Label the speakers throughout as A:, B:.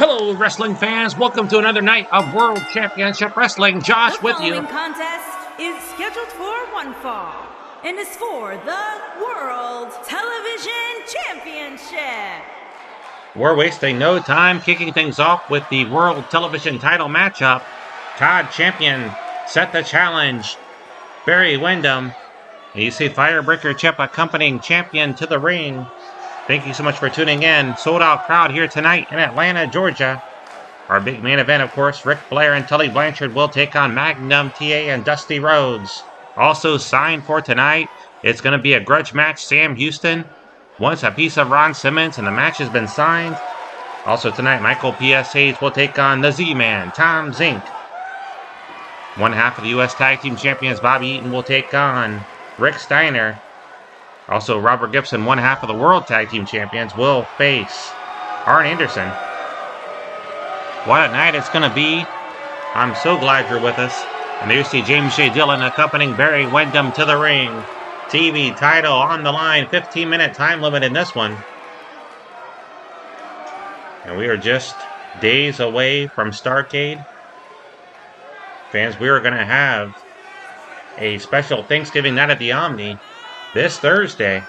A: Hello, wrestling fans. Welcome to another night of World Championship Wrestling. Josh with you.
B: The following contest is scheduled for one fall and is for the World Television Championship.
A: We're wasting no time kicking things off with the World Television title matchup. Todd Champion set the challenge. Barry Windham. And you see Firebreaker Chip accompanying Champion to the ring. Thank you so much for tuning in. Sold out crowd here tonight in Atlanta, Georgia. Our big main event, of course, Ric Flair and Tully Blanchard will take on Magnum, TA, and Dusty Rhodes. Also signed for tonight, it's going to be a grudge match. Sam Houston wants a piece of Ron Simmons, and the match has been signed. Also tonight, Michael P.S. Hayes will take on the Z-Man, Tom Zenk. One half of the U.S. Tag Team Champions, Bobby Eaton, will take on Rick Steiner. Also, Robert Gibson, one half of the World Tag Team Champions, will face Arn Anderson. What a night it's going to be. I'm so glad you're with us. And there you see James J. Dillon accompanying Barry Windham to the ring. TV title on the line, 15-minute time limit in this one. And we are just days away from Starrcade. Fans, we are going to have a special Thanksgiving night at the Omni this Thursday.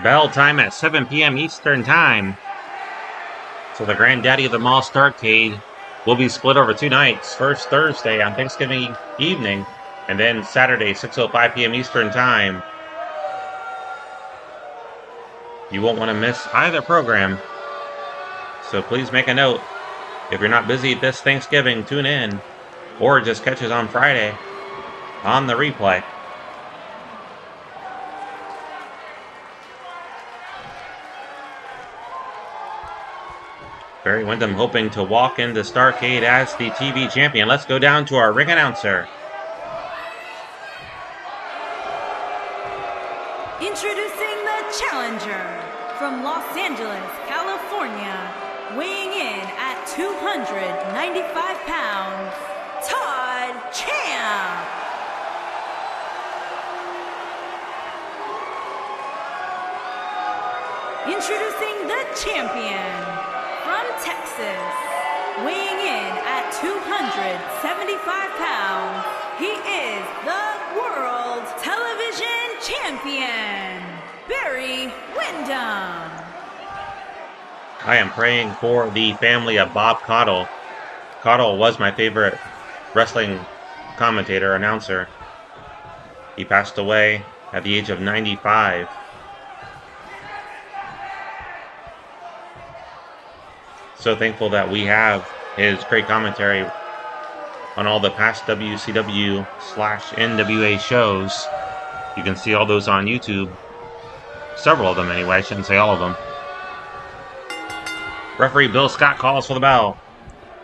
A: Bell time at 7 p.m. Eastern Time. So the granddaddy of them all, Starrcade, will be split over two nights. First Thursday on Thanksgiving evening, and then Saturday, 6:05 p.m. Eastern Time. You won't want to miss either program. So please make a note. If you're not busy this Thanksgiving, tune in. Or just catch us on Friday on the replay. Barry Windham hoping to walk into Starrcade as the TV champion. Let's go down to our ring announcer.
B: Introducing the challenger from Los Angeles, California, weighing in at 295 pounds, Todd Champ. Introducing the champion from Texas, weighing in at 275 pounds, he is the World Television Champion, Barry Windham.
A: I am praying for the family of Bob Caudle. Caudle was my favorite wrestling commentator, announcer. He passed away at the age of 95. So thankful that we have his great commentary on all the past WCW/NWA shows. You can see all those on YouTube. Several of them anyway, I shouldn't say all of them. Referee Bill Scott calls for the bell.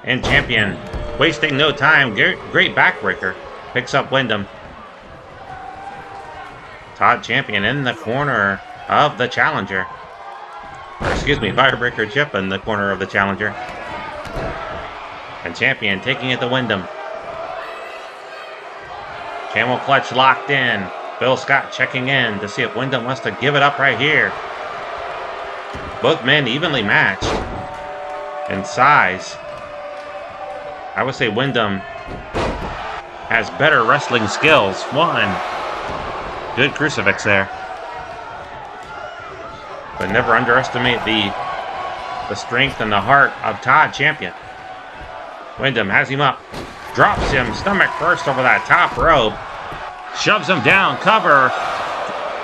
A: And champion, wasting no time, great backbreaker, picks up Windham. Todd Champion in the corner of the challenger. Firebreaker Chip in the corner of the challenger. And Champion taking it to Windham. Camel clutch locked in. Bill Scott checking in to see if Windham wants to give it up right here. Both men evenly matched in size. I would say Windham has better wrestling skills. One. Good crucifix there. But never underestimate the strength and the heart of Todd Champion. Windham has him up. Drops him stomach first over that top rope. Shoves him down. Cover.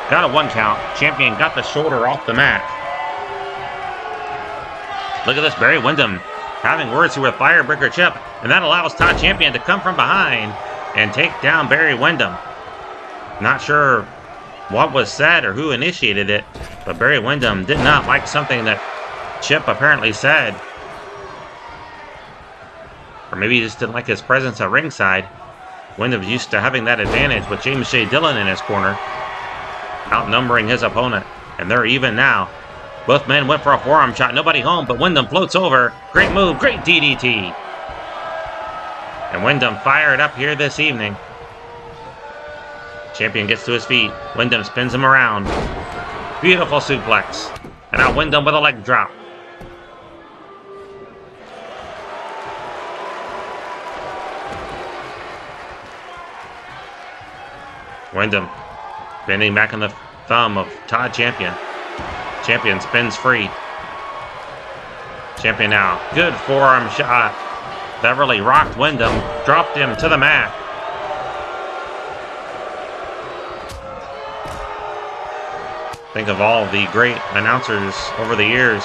A: Got a one count. Champion got the shoulder off the mat. Look at this. Barry Windham having words here with Firebreaker Chip. And that allows Todd Champion to come from behind and take down Barry Windham. Not sure what was said or who initiated it, but Barry Windham did not like something that Chip apparently said. Or maybe he just didn't like his presence at ringside. Windham's used to having that advantage with James J. Dillon in his corner, outnumbering his opponent, and they're even now. Both men went for a forearm shot, nobody home, but Windham floats over. Great move, great DDT. And Windham fired up here this evening. Champion gets to his feet. Windham spins him around. Beautiful suplex. And now Windham with a leg drop. Windham bending back on the thumb of Todd Champion. Champion spins free. Champion now. Good forearm shot. That really rocked Windham. Dropped him to the mat. Think of all the great announcers over the years.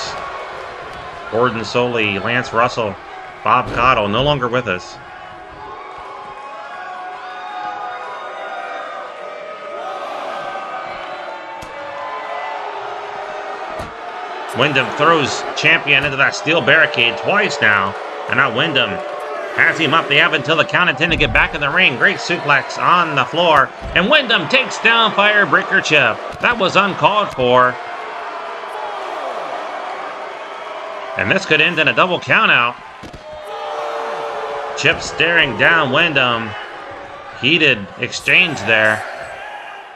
A: Gordon Soley, Lance Russell, Bob Caudle, no longer with us. Windham throws Champion into that steel barricade twice now. And now Windham has him up. They have until the count of 10 to get back in the ring. Great suplex on the floor. And Windham takes down Firebreaker Chip. That was uncalled for. And this could end in a double countout. Chip staring down Windham. Heated exchange there.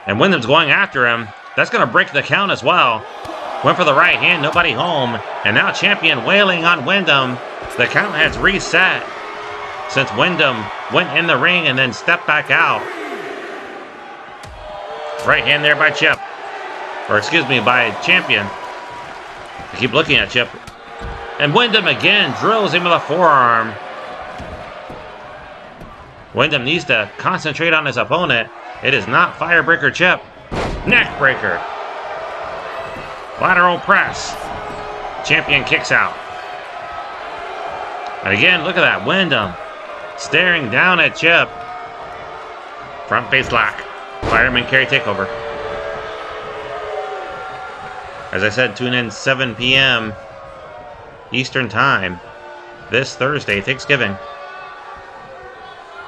A: And Windham's going after him. That's going to break the count as well. Went for the right hand, nobody home. And now Champion wailing on Windham. The count has reset since Windham went in the ring and then stepped back out. Right hand there by Chip. Or excuse me, by Champion. I keep looking at Chip. And Windham again drills him with a forearm. Windham needs to concentrate on his opponent. It is not Firebreaker Chip. Neck breaker. Lateral press. Champion kicks out. And again, look at that. Windham staring down at Chip. Front face lock. Fireman carry takeover. As I said, tune in 7 p.m. Eastern Time this Thursday, Thanksgiving.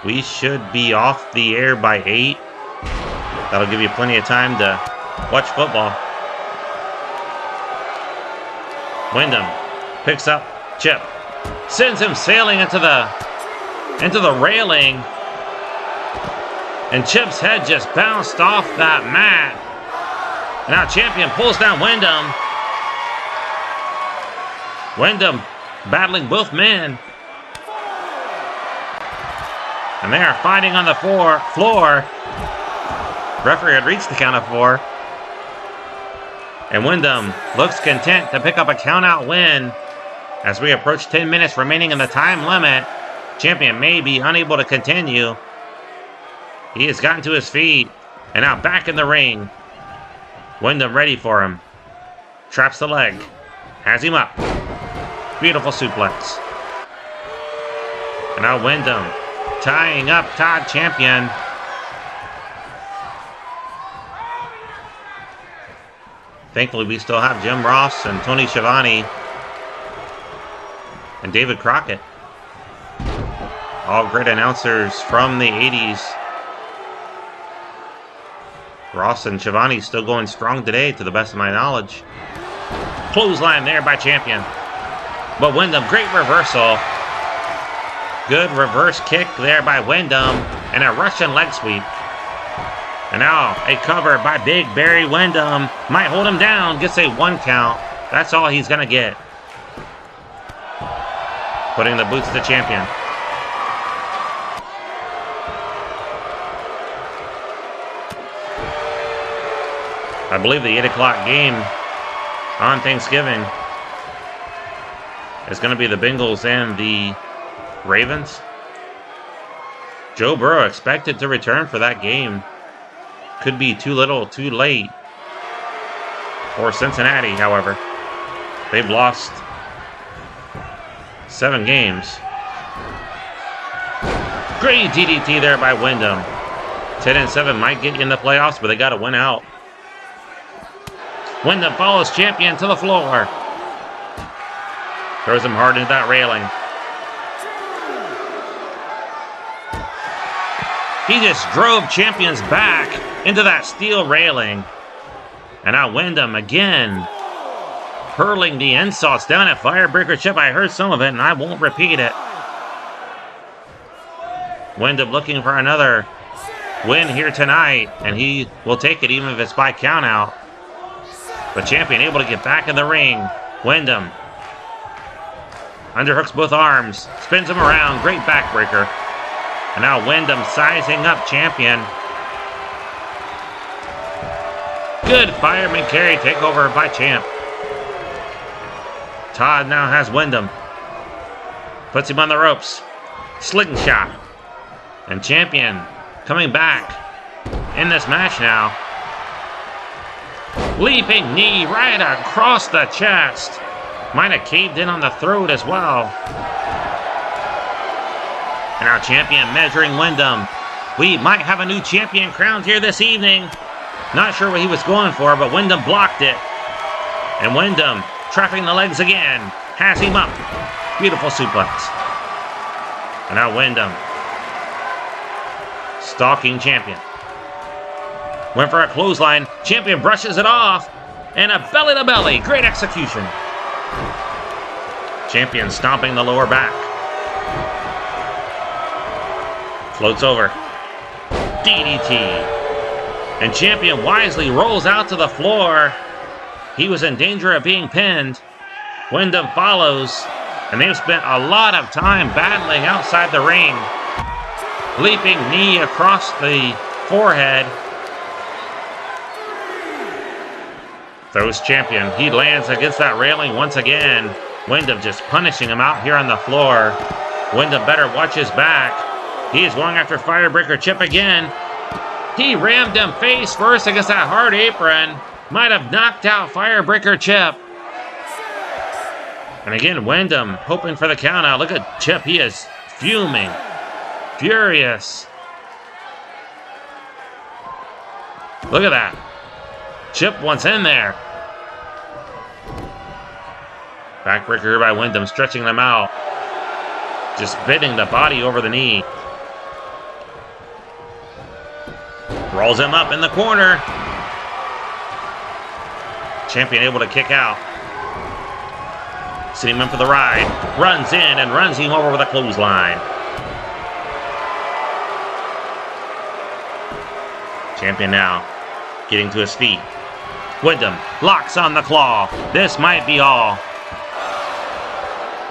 A: We should be off the air by 8. That'll give you plenty of time to watch football. Windham picks up Chip. Sends him sailing into the railing. And Chip's head just bounced off that mat. Now Champion pulls down Windham. Windham battling both men. And they are fighting on the floor. Referee had reached the count of 4. And Windham looks content to pick up a countout win. As we approach 10 minutes remaining in the time limit, Champion may be unable to continue. He has gotten to his feet and now back in the ring. Windham ready for him. Traps the leg. Has him up. Beautiful suplex. And now Windham tying up Todd Champion. Thankfully, we still have Jim Ross and Tony Schiavone and David Crockett. All great announcers from the 80s. Ross and Schiavone still going strong today, to the best of my knowledge. Clothesline there by Champion. But Windham, great reversal. Good reverse kick there by Windham. And a Russian leg sweep. And now a cover by Big Barry Windham. Might hold him down. Gets a 1 count. That's all he's going to get. Putting the boots to Champion. I believe the 8 o'clock game on Thanksgiving is going to be the Bengals and the Ravens. Joe Burrow expected to return for that game. Could be too little, too late for Cincinnati, however. They've lost 7 games. Great DDT there by Windham. 10-7 might get you in the playoffs, but they got to win out. Windham follows Champion to the floor. Throws him hard into that railing. He just drove Champion's back into that steel railing. And now Windham again hurling the insults down at Firebreaker Chip. I heard some of it and I won't repeat it. Windham looking for another win here tonight, and he will take it even if it's by count out. But Champion able to get back in the ring. Windham underhooks both arms, spins him around, great backbreaker. And now Windham sizing up Champion. Good fireman carry takeover by Champ. Todd now has Windham. Puts him on the ropes. Slingshot. And Champion coming back in this match now. Leaping knee right across the chest. Might have caved in on the throat as well. And our Champion measuring Windham. We might have a new champion crowned here this evening. Not sure what he was going for, but Windham blocked it. And Windham trapping the legs again. Has him up. Beautiful suplex. And now Windham. Stalking Champion. Went for a clothesline. Champion brushes it off. And a belly to belly. Great execution. Champion stomping the lower back. Floats over. DDT. And Champion wisely rolls out to the floor. He was in danger of being pinned. Windham follows. And they've spent a lot of time battling outside the ring. Leaping knee across the forehead. Throws Champion. He lands against that railing once again. Windham just punishing him out here on the floor. Windham better watch his back. He is going after Firebreaker Chip again. He rammed him face first against that hard apron. Might have knocked out Firebreaker Chip. And again, Windham hoping for the count out. Look at Chip. He is fuming. Furious. Look at that. Chip once in there. Backbreaker by Windham, stretching them out. Just bending the body over the knee. Rolls him up in the corner. Champion able to kick out. Sitting him in for the ride. Runs in and runs him over with a clothesline. Champion now getting to his feet. Windham locks on the claw. This might be all.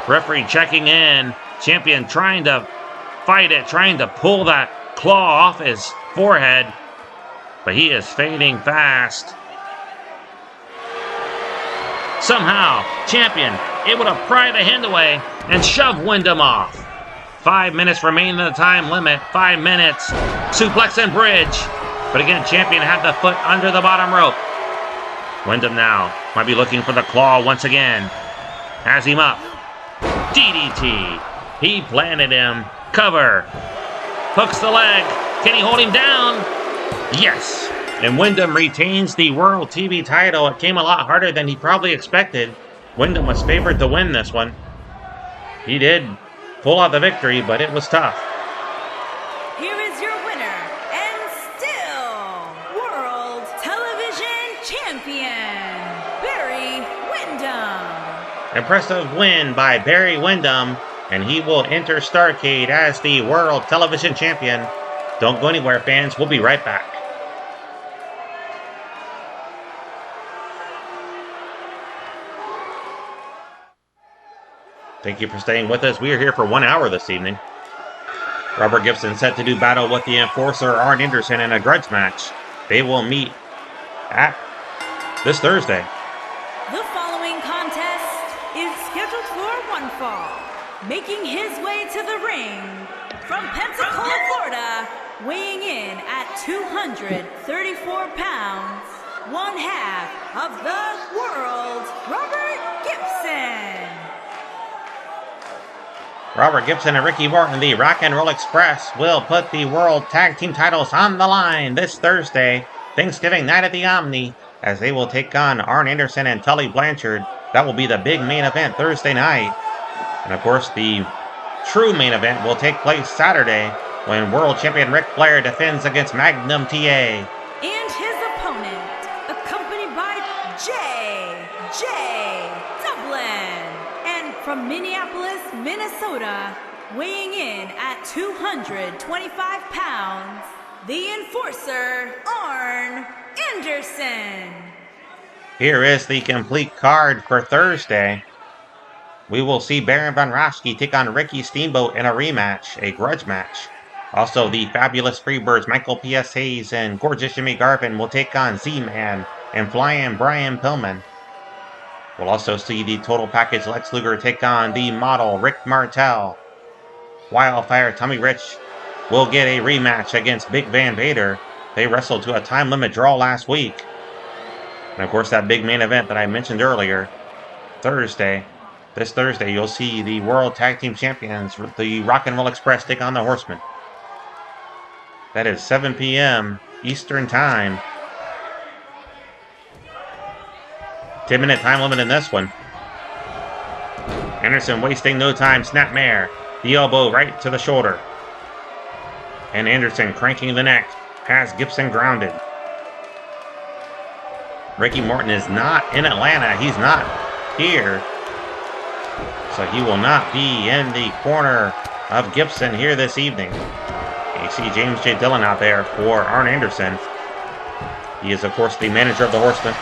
A: Referee checking in. Champion trying to fight it, trying to pull that claw off his forehead. But he is fading fast. Somehow, Champion able to pry the hand away and shove Windham off. 5 minutes remain in the time limit. 5 minutes. Suplex and bridge. But again, Champion had the foot under the bottom rope. Windham now might be looking for the claw once again. Has him up. DDT. He planted him. Cover. Hooks the leg. Can he hold him down? Yes. And Windham retains the World TV title. It came a lot harder than he probably expected. Windham was favored to win this one. He did pull out the victory, but it was tough.
B: Here is your winner, and still World Television Champion, Barry Windham.
A: Impressive win by Barry Windham, and he will enter Starrcade as the World Television Champion. Don't go anywhere, fans. We'll be right back. Thank you for staying with us. We are here for 1 hour this evening. Robert Gibson set to do battle with the Enforcer Arn Anderson in a grudge match. They will meet at this Thursday.
B: The following contest is scheduled for one fall. Making his way to the ring from Pensacola, Florida, weighing in at 234 pounds, one half of the world, Robert Gibson.
A: Robert Gibson and Ricky Morton, the Rock and Roll Express, will put the World Tag Team titles on the line this Thursday, Thanksgiving night at the Omni, as they will take on Arn Anderson and Tully Blanchard. That will be the big main event Thursday night. And of course, the true main event will take place Saturday, when World Champion Ric Flair defends against Magnum TA.
B: And his opponent, accompanied by J. Dublin. And from Minneapolis, Minnesota, weighing in at 225 pounds, the Enforcer, Arn Anderson.
A: Here is the complete card for Thursday. We will see Baron Von Raschke take on Ricky Steamboat in a rematch, a grudge match. Also, the Fabulous Freebirds, Michael P.S. Hayes and Gorgeous Jimmy Garvin will take on Z-Man, and Flying Brian Pillman. We'll also see the Total Package Lex Luger take on the Model Rick Martel. Wildfire Tommy Rich will get a rematch against Big Van Vader. They wrestled to a time limit draw last week. And of course, that big main event that I mentioned earlier, this Thursday, you'll see the World Tag Team Champions, the Rock and Roll Express, take on the Horsemen. That is 7 p.m. Eastern Time. 10-minute time limit in this one. Anderson wasting no time, snapmare. The elbow right to the shoulder. And Anderson cranking the neck. Has Gibson grounded. Ricky Morton is not in Atlanta. He's not here. So he will not be in the corner of Gibson here this evening. You see James J. Dillon out there for Arn Anderson. He is, of course, the manager of the Horsemen.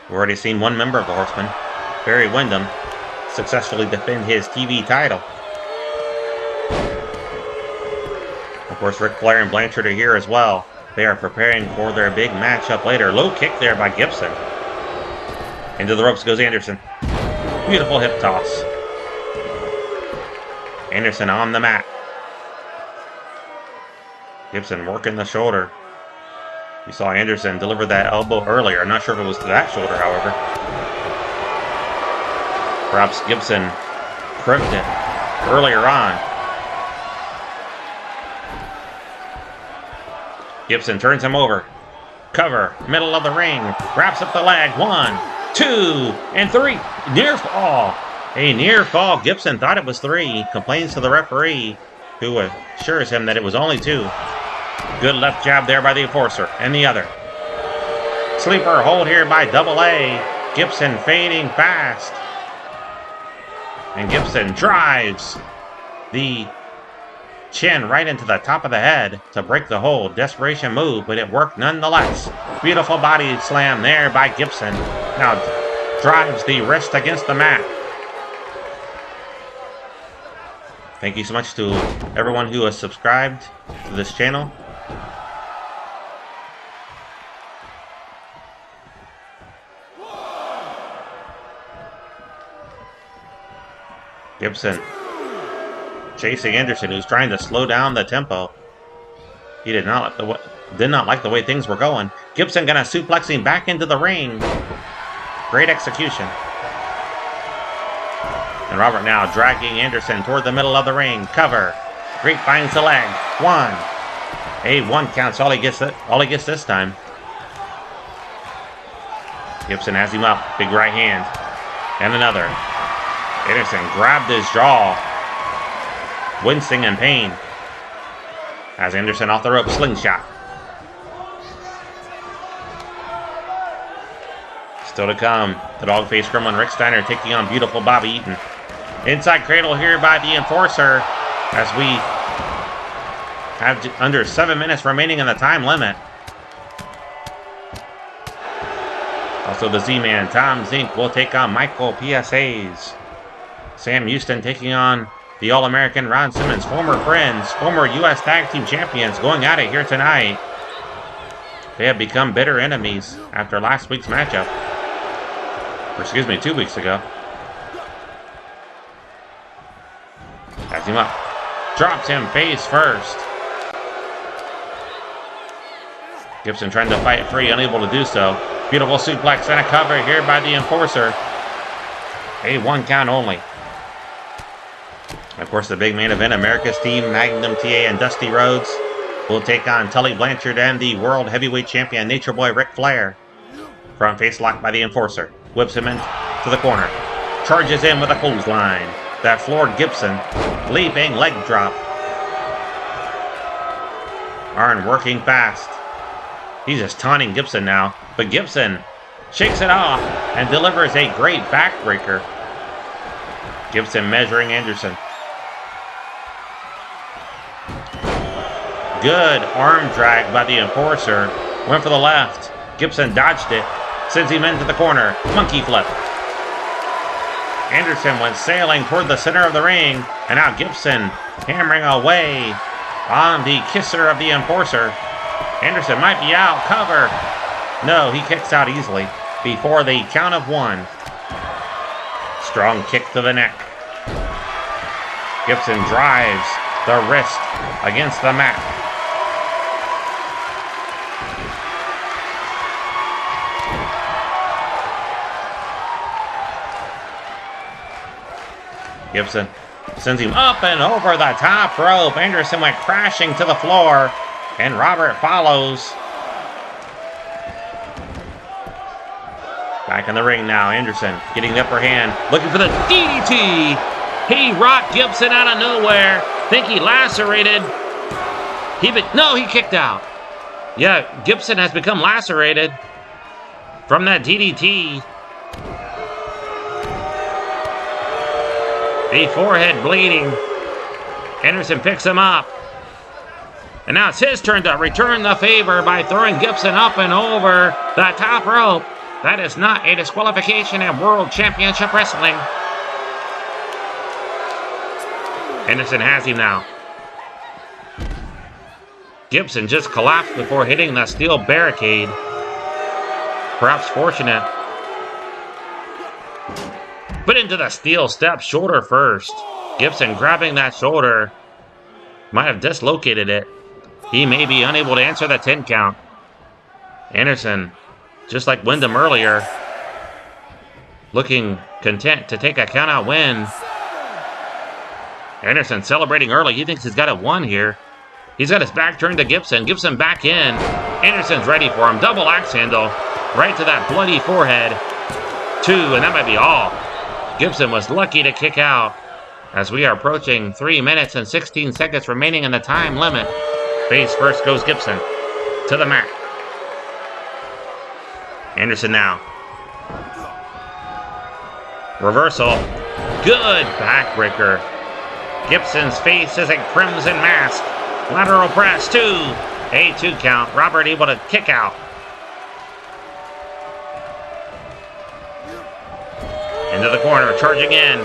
A: We've already seen one member of the Horsemen, Barry Windham, successfully defend his TV title. Of course, Ric Flair and Blanchard are here as well. They are preparing for their big matchup later. Low kick there by Gibson. Into the ropes goes Anderson. Beautiful hip toss. Anderson on the mat. Gibson working the shoulder. You saw Anderson deliver that elbow earlier. I'm not sure if it was to that shoulder, however. Perhaps Gibson crimped it earlier on. Gibson turns him over. Cover, middle of the ring. Wraps up the leg. 1, 2, and 3. Near fall. A near fall. Gibson thought it was 3. Complains to the referee, who assures him that it was only 2. Good left jab there by the Enforcer. And the other. Sleeper hold here by Double A. Gibson fading fast. And Gibson drives the chin right into the top of the head to break the hold. Desperation move, but it worked nonetheless. Beautiful body slam there by Gibson. Now drives the wrist against the mat. Thank you so much to everyone who has subscribed to this channel. Gibson chasing Anderson, who's trying to slow down the tempo. He did not like the way things were going. Gibson gonna suplex him back into the ring. Great execution. And Robert now dragging Anderson toward the middle of the ring. Cover. Great finds the leg. 1. A 1 counts. All he gets this time. Gibson has him up. Big right hand. And another. Anderson grabbed his jaw. Wincing in pain. As Anderson off the rope. Slingshot. Still to come. The dogface Gremlin Rick Steiner taking on beautiful Bobby Eaton. Inside cradle here by the Enforcer. As we have under 7 minutes remaining in the time limit. Also the Z-Man, Tom Zenk, will take on Michael PSAs. Sam Houston taking on the All-American Ron Simmons. Former friends, former U.S. Tag Team Champions going at it here tonight. They have become bitter enemies after last week's matchup. Or excuse me, 2 weeks ago. Has him up. Drops him face first. Gibson trying to fight free, unable to do so. Beautiful suplex and a cover here by the Enforcer. A 1 count only. And of course, the big main event, America's Team, Magnum TA and Dusty Rhodes will take on Tully Blanchard and the World Heavyweight Champion, Nature Boy Ric Flair. Front face lock by the Enforcer. Whips him into the corner. Charges in with a clothesline. That floored Gibson. Leaping leg drop. Arn working fast. He's just taunting Gibson now. But Gibson shakes it off and delivers a great backbreaker. Gibson measuring Anderson. Good arm drag by the Enforcer. Went for the left. Gibson dodged it. Sends him into the corner. Monkey flip. Anderson went sailing toward the center of the ring. And now Gibson hammering away on the kisser of the enforcer. Anderson might be out. Cover. No, he kicks out easily before the count of 1. Strong kick to the neck. Gibson drives the wrist against the mat. Gibson sends him up and over the top rope. Anderson went crashing to the floor, and Robert follows. Back in the ring now, Anderson getting the upper hand, looking for the DDT. He rocked Gibson out of nowhere. Think he lacerated. No, he kicked out. Yeah, Gibson has become lacerated from that DDT. The forehead bleeding. Anderson picks him up. And now it's his turn to return the favor by throwing Gibson up and over the top rope. That is not a disqualification in World Championship Wrestling. Anderson has him now. Gibson just collapsed before hitting the steel barricade. Perhaps fortunate. But into the steel step, shoulder first. Gibson grabbing that shoulder. Might have dislocated it. He may be unable to answer the 10 count. Anderson, just like Windham earlier, looking content to take a count-out win. Anderson celebrating early. He thinks he's got it won here. He's got his back turned to Gibson. Gibson back in. Anderson's ready for him. Double axe handle. Right to that bloody forehead. 2, and that might be all. Gibson was lucky to kick out as we are approaching 3 minutes and 16 seconds remaining in the time limit. Face first goes Gibson to the mat. Anderson now. Reversal. Good backbreaker. Gibson's face is a crimson mask. Lateral press, 2. A 2 count. Robert able to kick out. Into the corner, charging in.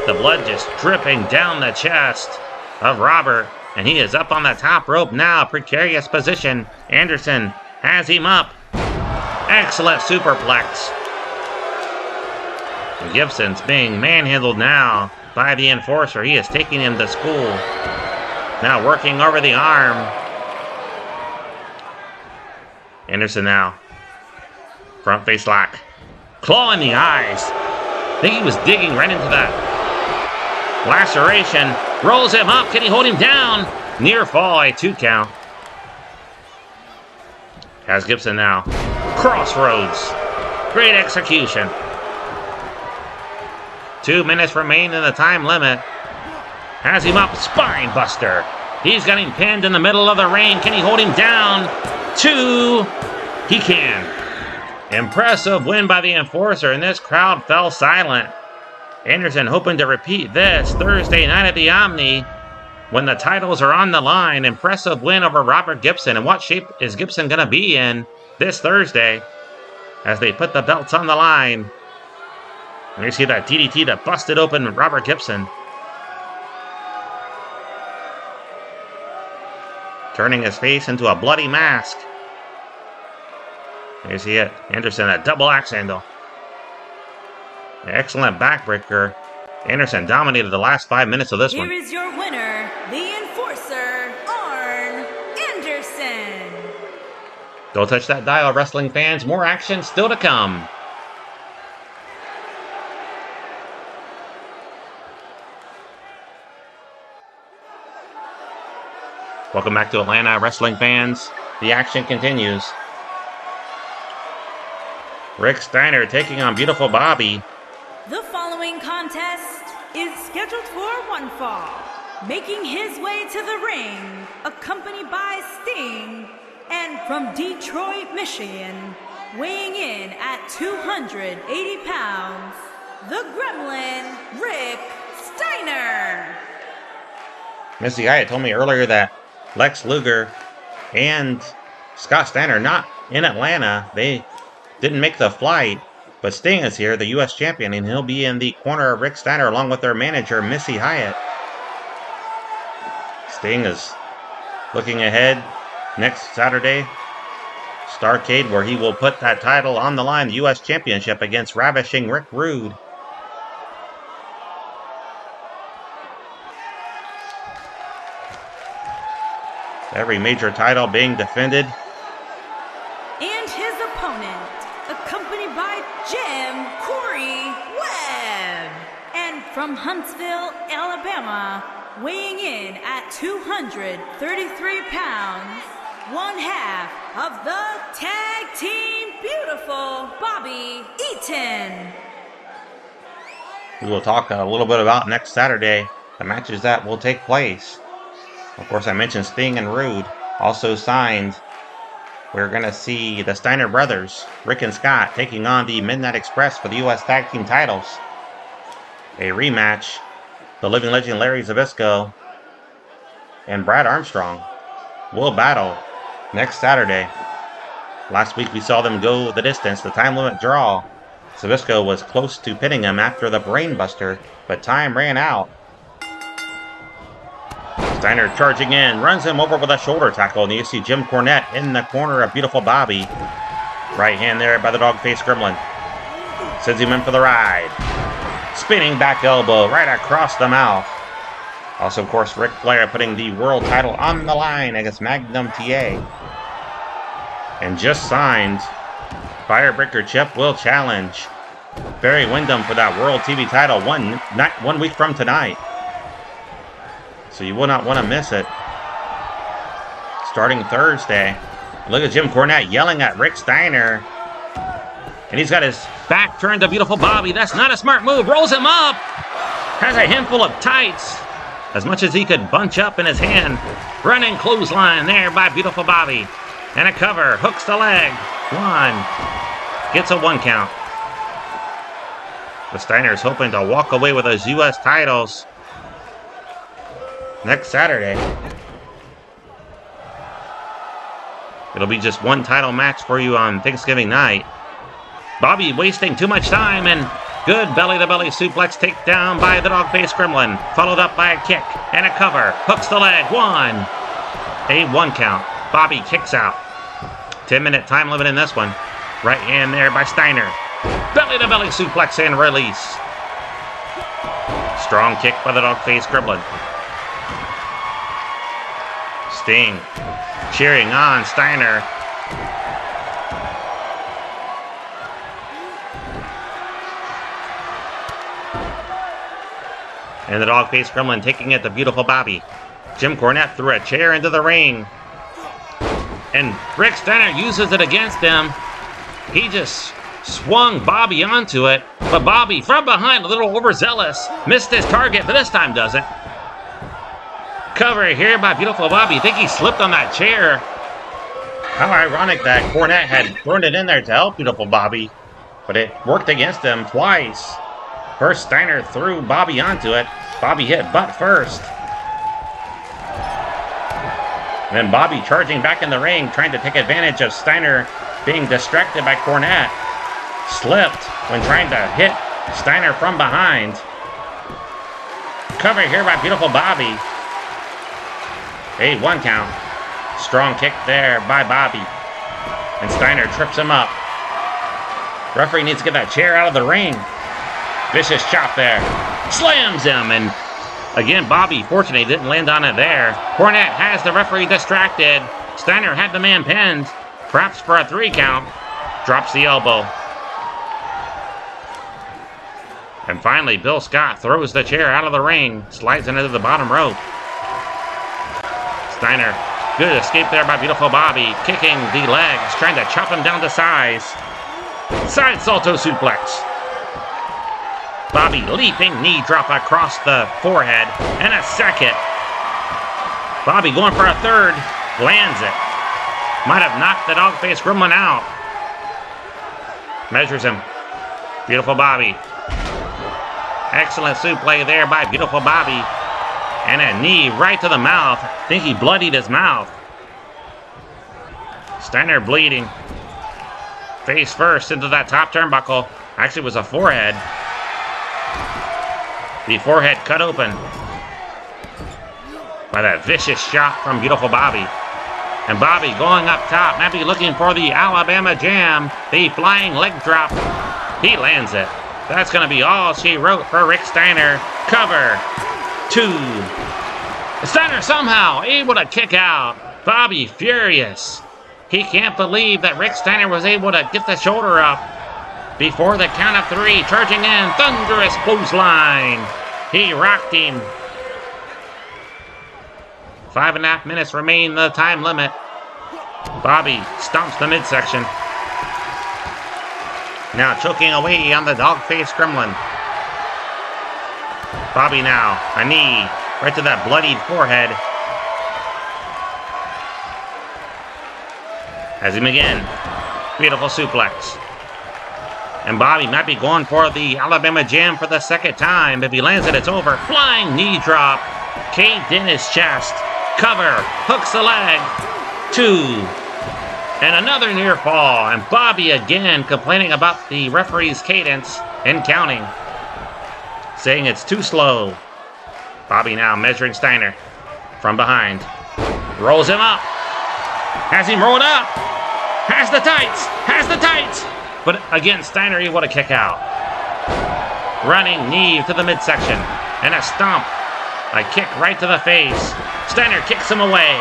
A: The blood just dripping down the chest of Robert. And he is up on the top rope now. Precarious position. Anderson has him up. Excellent superplex. And Gibson's being manhandled now by the enforcer. He is taking him to school. Now working over the arm. Anderson now. Front face lock. Claw in the eyes. I think he was digging right into that laceration. Rolls him up. Can he hold him down? Near fall, a 2 count. Has Gibson now. Crossroads. Great execution. 2 minutes remain in the time limit. Has him up. Spine buster. He's got him pinned in the middle of the ring. Can he hold him down? 2. He can. Impressive win by the enforcer, and this crowd fell silent. Anderson hoping to repeat this Thursday night at the Omni when the titles are on the line. Impressive win over Robert Gibson. And what shape is Gibson going to be in this Thursday as they put the belts on the line? And you see that DDT that busted open Robert Gibson. Turning his face into a bloody mask. There you see it. Anderson, a double axe handle. Excellent backbreaker. Anderson dominated the last 5 minutes of this one.
B: Here is your winner, the enforcer, Arn Anderson.
A: Don't touch that dial, wrestling fans. More action still to come. Welcome back to Atlanta, wrestling fans. The action continues. Rick Steiner taking on Beautiful Bobby.
B: The following contest is scheduled for one fall. Making his way to the ring, accompanied by Sting, and from Detroit, Michigan, weighing in at 280 pounds, the Gremlin, Rick Steiner.
A: Missy Hyatt told me earlier that Lex Luger and Scott Steiner not in Atlanta. They didn't make the flight, but Sting is here, the U.S. champion, and he'll be in the corner of Rick Steiner along with their manager, Missy Hyatt. Sting is looking ahead next Saturday, Starrcade, where he will put that title on the line, the U.S. Championship against Ravishing Rick Rude. Every major title being defended.
B: And his opponent, accompanied by Jim Corey Webb. And from Huntsville, Alabama, weighing in at 233 pounds, one half of the Tag Team Beautiful, Bobby Eaton.
A: We will talk a little bit about next Saturday, the matches that will take place. Of course, I mentioned Sting and Rude, also signed. We're going to see the Steiner brothers, Rick and Scott, taking on the Midnight Express for the U.S. Tag Team titles. A rematch, the Living Legend Larry Zbyszko and Brad Armstrong will battle next Saturday. Last week we saw them go the distance, the time limit draw. Zbyszko was close to pinning him after the brainbuster, but time ran out. Steiner charging in, runs him over with a shoulder tackle, and you see Jim Cornette in the corner of Beautiful Bobby. Right hand there by the dog-faced gremlin. Sends him in for the ride. Spinning back elbow right across the mouth. Also, of course, Ric Flair putting the world title on the line against Magnum TA. And just signed, Firebreaker Chip will challenge Barry Windham for that World TV title one week from tonight. So you will not want to miss it. Starting Thursday. Look at Jim Cornette yelling at Rick Steiner. And he's got his back turned to Beautiful Bobby. That's not a smart move. Rolls him up. Has a handful of tights. As much as he could bunch up in his hand. Running clothesline there by Beautiful Bobby. And a cover. Hooks the leg. One. Gets a 1 count. The Steiners hoping to walk away with those U.S. titles next Saturday. It'll be just one title match for you on Thanksgiving night. Bobby wasting too much time, and good belly-to-belly suplex takedown by the dog-faced gremlin. Followed up by a kick and a cover. Hooks the leg. One. A 1 count. Bobby kicks out. 10-minute time limit in this one. Right hand there by Steiner. Belly-to-belly suplex and release. Strong kick by the dog-faced gremlin. Sting cheering on Steiner. And the dog-faced gremlin taking it to Beautiful Bobby. Jim Cornette threw a chair into the ring. And Rick Steiner uses it against him. He just swung Bobby onto it. But Bobby, from behind, a little overzealous, missed his target, but this time doesn't. Cover here by Beautiful Bobby. I think he slipped on that chair. How ironic that Cornette had thrown it in there to help Beautiful Bobby. But it worked against him twice. First, Steiner threw Bobby onto it. Bobby hit butt first. And then Bobby charging back in the ring, trying to take advantage of Steiner being distracted by Cornette. Slipped when trying to hit Steiner from behind. Cover here by Beautiful Bobby. A 1 count. Strong kick there by Bobby. And Steiner trips him up. Referee needs to get that chair out of the ring. Vicious chop there. Slams him. And again, Bobby, fortunately, didn't land on it there. Cornette has the referee distracted. Steiner had the man pinned. Perhaps for a 3 count. Drops the elbow. And finally, Bill Scott throws the chair out of the ring. Slides into the bottom rope. Steiner, good escape there by Beautiful Bobby. Kicking the legs, trying to chop him down to size. Side salto suplex. Bobby leaping knee drop across the forehead. And a second. Bobby going for a third. Lands it. Might have knocked the dog-faced gremlin out. Measures him. Beautiful Bobby. Excellent suplex there by Beautiful Bobby. And a knee right to the mouth. I think he bloodied his mouth. Steiner bleeding. Face first into that top turnbuckle. Actually, it was a forehead. The forehead cut open. by that vicious shot from beautiful Bobby. And Bobby going up top, maybe looking for the Alabama Jam, the flying leg drop. He lands it. That's going to be all she wrote for Rick Steiner. Cover 2. Steiner somehow able to kick out. Bobby furious. He can't believe that Rick Steiner was able to get the shoulder up before the count of 3, charging in, thunderous clothesline. He rocked him. 5.5 minutes remain the time limit. Bobby stomps the midsection. Now choking away on the dog-faced gremlin. Bobby now, a knee right to that bloodied forehead. Has him again. Beautiful suplex. And Bobby might be going for the Alabama Jam for the second time. If he lands it, it's over. Flying knee drop. Caved in his chest. Cover. Hooks the leg. 2. And another near fall. And Bobby again complaining about the referee's cadence and counting. Saying it's too slow. Bobby now measuring Steiner from behind. Rolls him up. Has him rolled up. Has the tights. Has the tights. But again, Steiner able to kick out. Running knee to the midsection. And a stomp. A kick right to the face. Steiner kicks him away.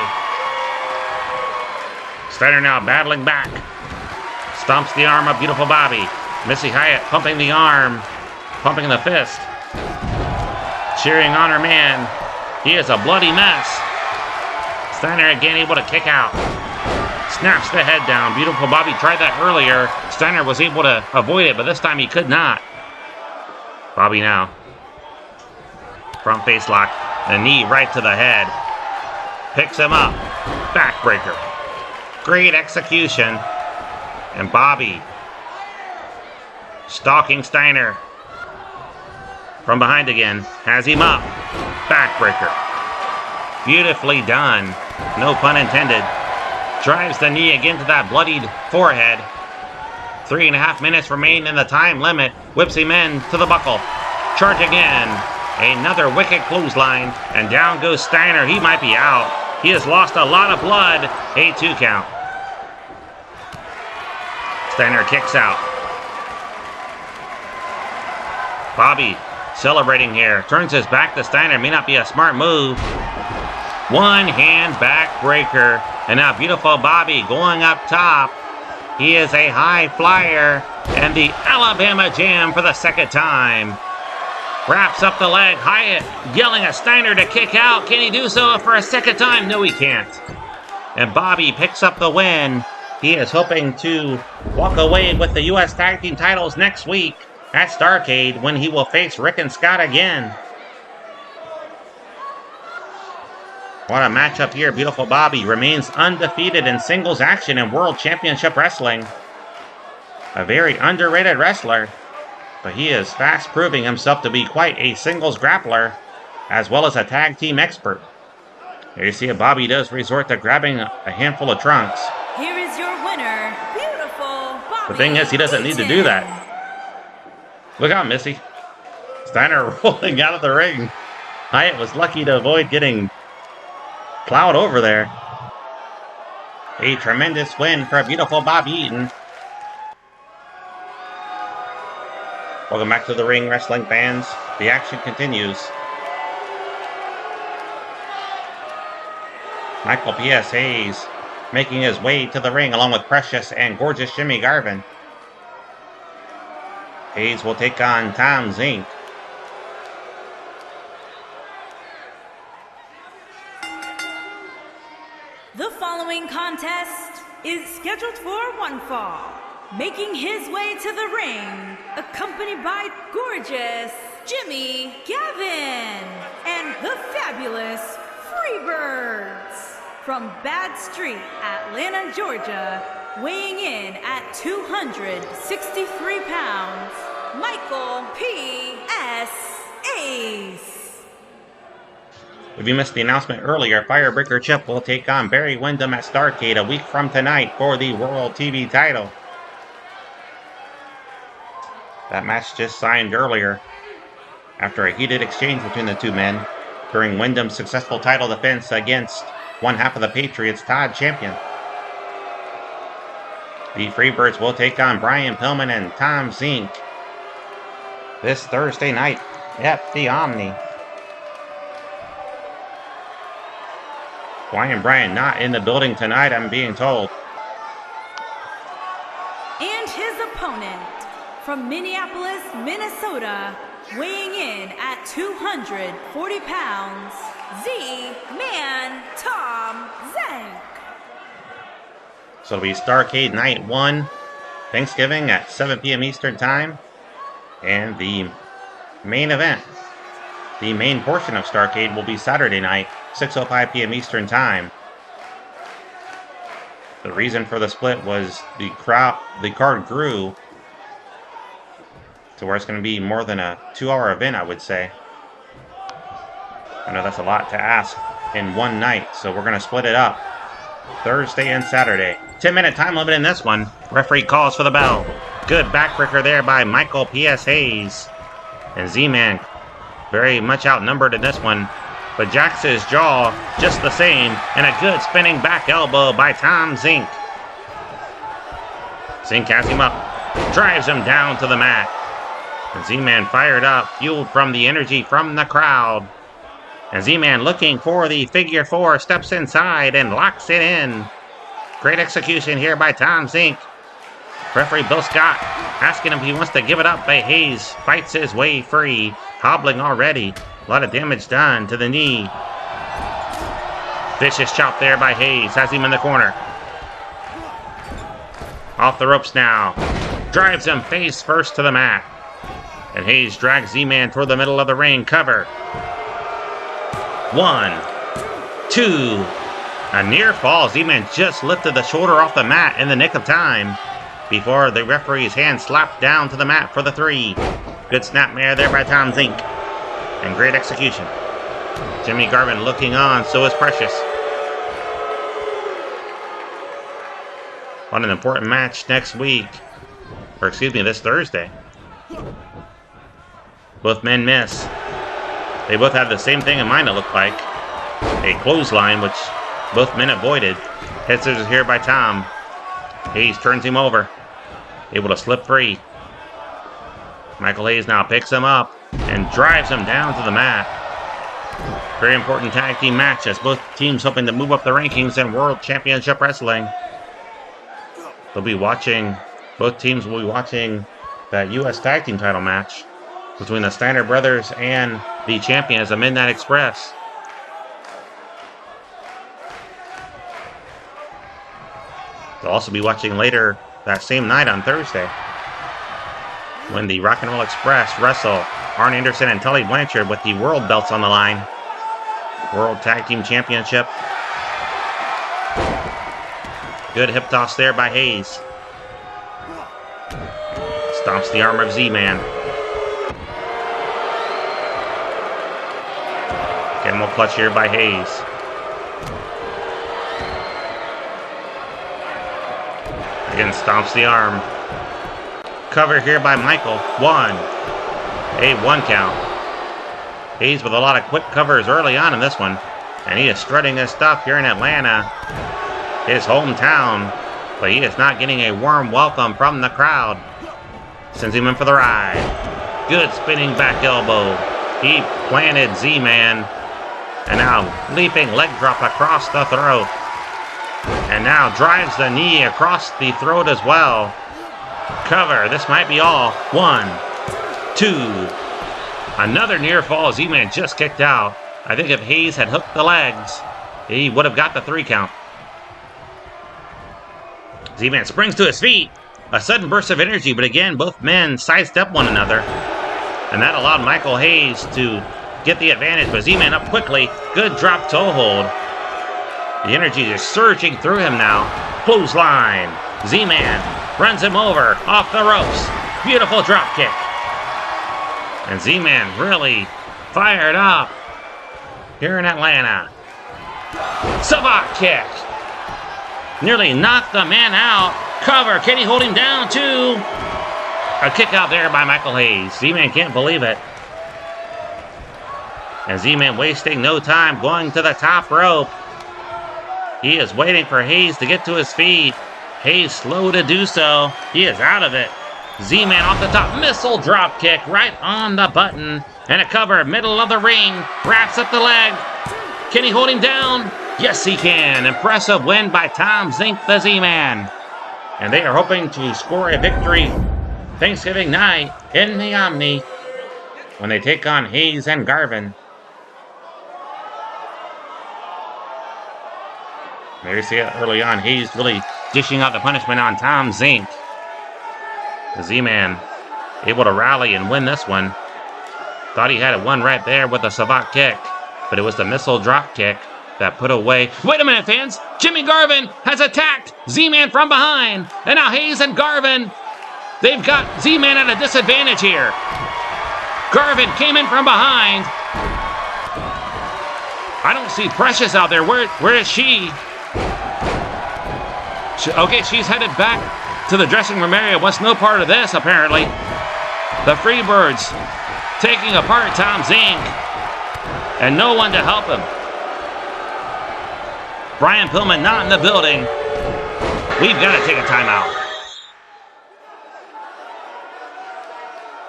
A: Steiner now battling back. Stomps the arm of beautiful Bobby. Missy Hyatt pumping the arm. Pumping the fist. Cheering on her man. He is a bloody mess. Steiner again able to kick out. Snaps the head down. Beautiful Bobby tried that earlier. Steiner was able to avoid it, but this time he could not. Bobby now. Front face lock. A knee right to the head. Picks him up. Backbreaker. Great execution. And Bobby stalking Steiner. From behind again. Has him up. Backbreaker. Beautifully done. No pun intended. Drives the knee again to that bloodied forehead. 3.5 minutes remain in the time limit. Whips him in to the buckle. Charge again. Another wicked clothesline. And down goes Steiner. He might be out. He has lost a lot of blood. A 2 count. Steiner kicks out. Bobby celebrating here. Turns his back to Steiner. May not be a smart move. One hand backbreaker. And now beautiful Bobby going up top. He is a high flyer. And the Alabama Jam for the second time. Wraps up the leg. Hyatt yelling at Steiner to kick out. Can he do so for a second time? No, he can't. And Bobby picks up the win. He is hoping to walk away with the U.S. Tag Team titles next week at Starrcade when he will face Rick and Scott again. What a matchup here. Beautiful Bobby remains undefeated in singles action in World Championship Wrestling. A very underrated wrestler, but he is fast proving himself to be quite a singles grappler as well as a tag team expert. Here you see Bobby does resort to grabbing a handful of trunks.
B: Here is your winner, beautiful Bobby.
A: The thing is, he doesn't need to do that. Look out, Missy. Steiner rolling out of the ring. Hyatt was lucky to avoid getting plowed over there. A tremendous win for a beautiful Bobby Eaton. Welcome back to the ring, wrestling fans. The action continues. Michael P.S. Hayes making his way to the ring along with Precious and gorgeous Jimmy Garvin. Hayes will take on Tom Zenk.
B: The following contest is scheduled for one fall. Making his way to the ring, accompanied by gorgeous Jimmy Gavin and the fabulous Freebirds. From Bad Street, Atlanta, Georgia, weighing in at 263 pounds, Michael P.S. Ace.
A: If you missed the announcement earlier, Firebreaker Chip will take on Barry Windham at Starrcade a week from tonight for the World TV title. That match just signed earlier after a heated exchange between the two men. during Windham's successful title defense against one half of the Patriots, Todd champion. The Freebirds will take on Brian Pillman and Tom Zenk this Thursday night at the Omni. Why and Brian not in the building tonight, I'm being told.
B: And his opponent from Minneapolis, Minnesota, weighing in at 240 pounds, Z-Man Tom Zenk.
A: So it'll be Starrcade Night 1, Thanksgiving at 7 p.m. Eastern Time. And the main event, the main portion of Starrcade, will be Saturday night, 6:05 p.m. Eastern Time. The reason for the split was the card grew to where it's going to be more than a 2-hour event, I would say. I know that's a lot to ask in one night, so we're going to split it up. Thursday and Saturday. 10-minute time limit in this one. Referee calls for the bell. Good backbreaker there by Michael P.S. Hayes. And Z-Man very much outnumbered in this one, but jacks his jaw just the same, and a good spinning back elbow by Tom Zenk. Zenk has him up, drives him down to the mat. And Z-Man fired up, fueled from the energy from the crowd. And Z-Man looking for the figure 4, steps inside and locks it in. Great execution here by Tom Zenk. Referee Bill Scott asking him if he wants to give it up, but Hayes fights his way free, hobbling already. A lot of damage done to the knee. Vicious chop there by Hayes, has him in the corner. Off the ropes now. Drives him face first to the mat. And Hayes drags Z-Man toward the middle of the ring. Cover. 1, 2. A near fall. Z-Man just lifted the shoulder off the mat in the nick of time before the referee's hand slapped down to the mat for the 3. Good snapmare there by Tom Zenk. And great execution. Jimmy Garvin looking on, so is Precious. On an important match next week. Or excuse me, this Thursday. Both men miss. They both have the same thing in mind, it looked like. A clothesline, which both men avoided. Head scissors here by Tom. Hayes turns him over. Able to slip free. Michael Hayes now picks him up and drives him down to the mat. Very important tag team match as both teams hoping to move up the rankings in World Championship Wrestling. Both teams will be watching that U.S. Tag Team title match between the Steiner brothers and the champions of Midnight Express. They'll also be watching later that same night on Thursday when the Rock and Roll Express wrestle Arn Anderson and Tully Blanchard with the world belts on the line. World Tag Team Championship. Good hip toss there by Hayes. Stomps the arm of Z-Man. Camel clutch here by Hayes. Again, stomps the arm. Cover here by Michael. 1. A 1 count. Hayes with a lot of quick covers early on in this one. And he is strutting his stuff here in Atlanta, his hometown. But he is not getting a warm welcome from the crowd. Sends him in for the ride. Good spinning back elbow. He planted Z-Man. And now leaping leg drop across the throat. And now drives the knee across the throat as well. Cover. This might be all. 1, 2. Another near fall. Z-Man just kicked out. I think if Hayes had hooked the legs, he would have got the 3 count. Z-Man springs to his feet. A sudden burst of energy, but again, both men sidestep one another. And that allowed Michael Hayes to get the advantage, but Z-Man up quickly. Good drop toe hold. The energy is surging through him now. Clothesline. Z-Man runs him over off the ropes. Beautiful drop kick. And Z-Man really fired up here in Atlanta. Savate kick. Nearly knocked the man out. Cover. Can he hold him down too? A kick out there by Michael Hayes. Z-Man can't believe it. And Z-Man wasting no time going to the top rope. He is waiting for Hayes to get to his feet. Hayes slow to do so. He is out of it. Z-Man off the top. Missile drop kick right on the button. And a cover, middle of the ring. Wraps up the leg. Can he hold him down? Yes, he can. Impressive win by Tom Zenk, the Z-Man. And they are hoping to score a victory Thanksgiving night in the Omni when they take on Hayes and Garvin. There you see it early on. Hayes really dishing out the punishment on Tom Zenk. The Z-Man able to rally and win this one. Thought he had it won right there with a savate kick, but it was the missile drop kick that put away. Wait a minute, fans! Jimmy Garvin has attacked Z-Man from behind, and now Hayes and Garvin, they've got Z-Man at a disadvantage here. Garvin came in from behind. I don't see Precious out there. Where is she? Okay, she's headed back to the dressing room area. Wants no part of this, apparently. The Freebirds taking apart Tom Zenk, and no one to help him. Brian Pillman not in the building. We've got to take a timeout.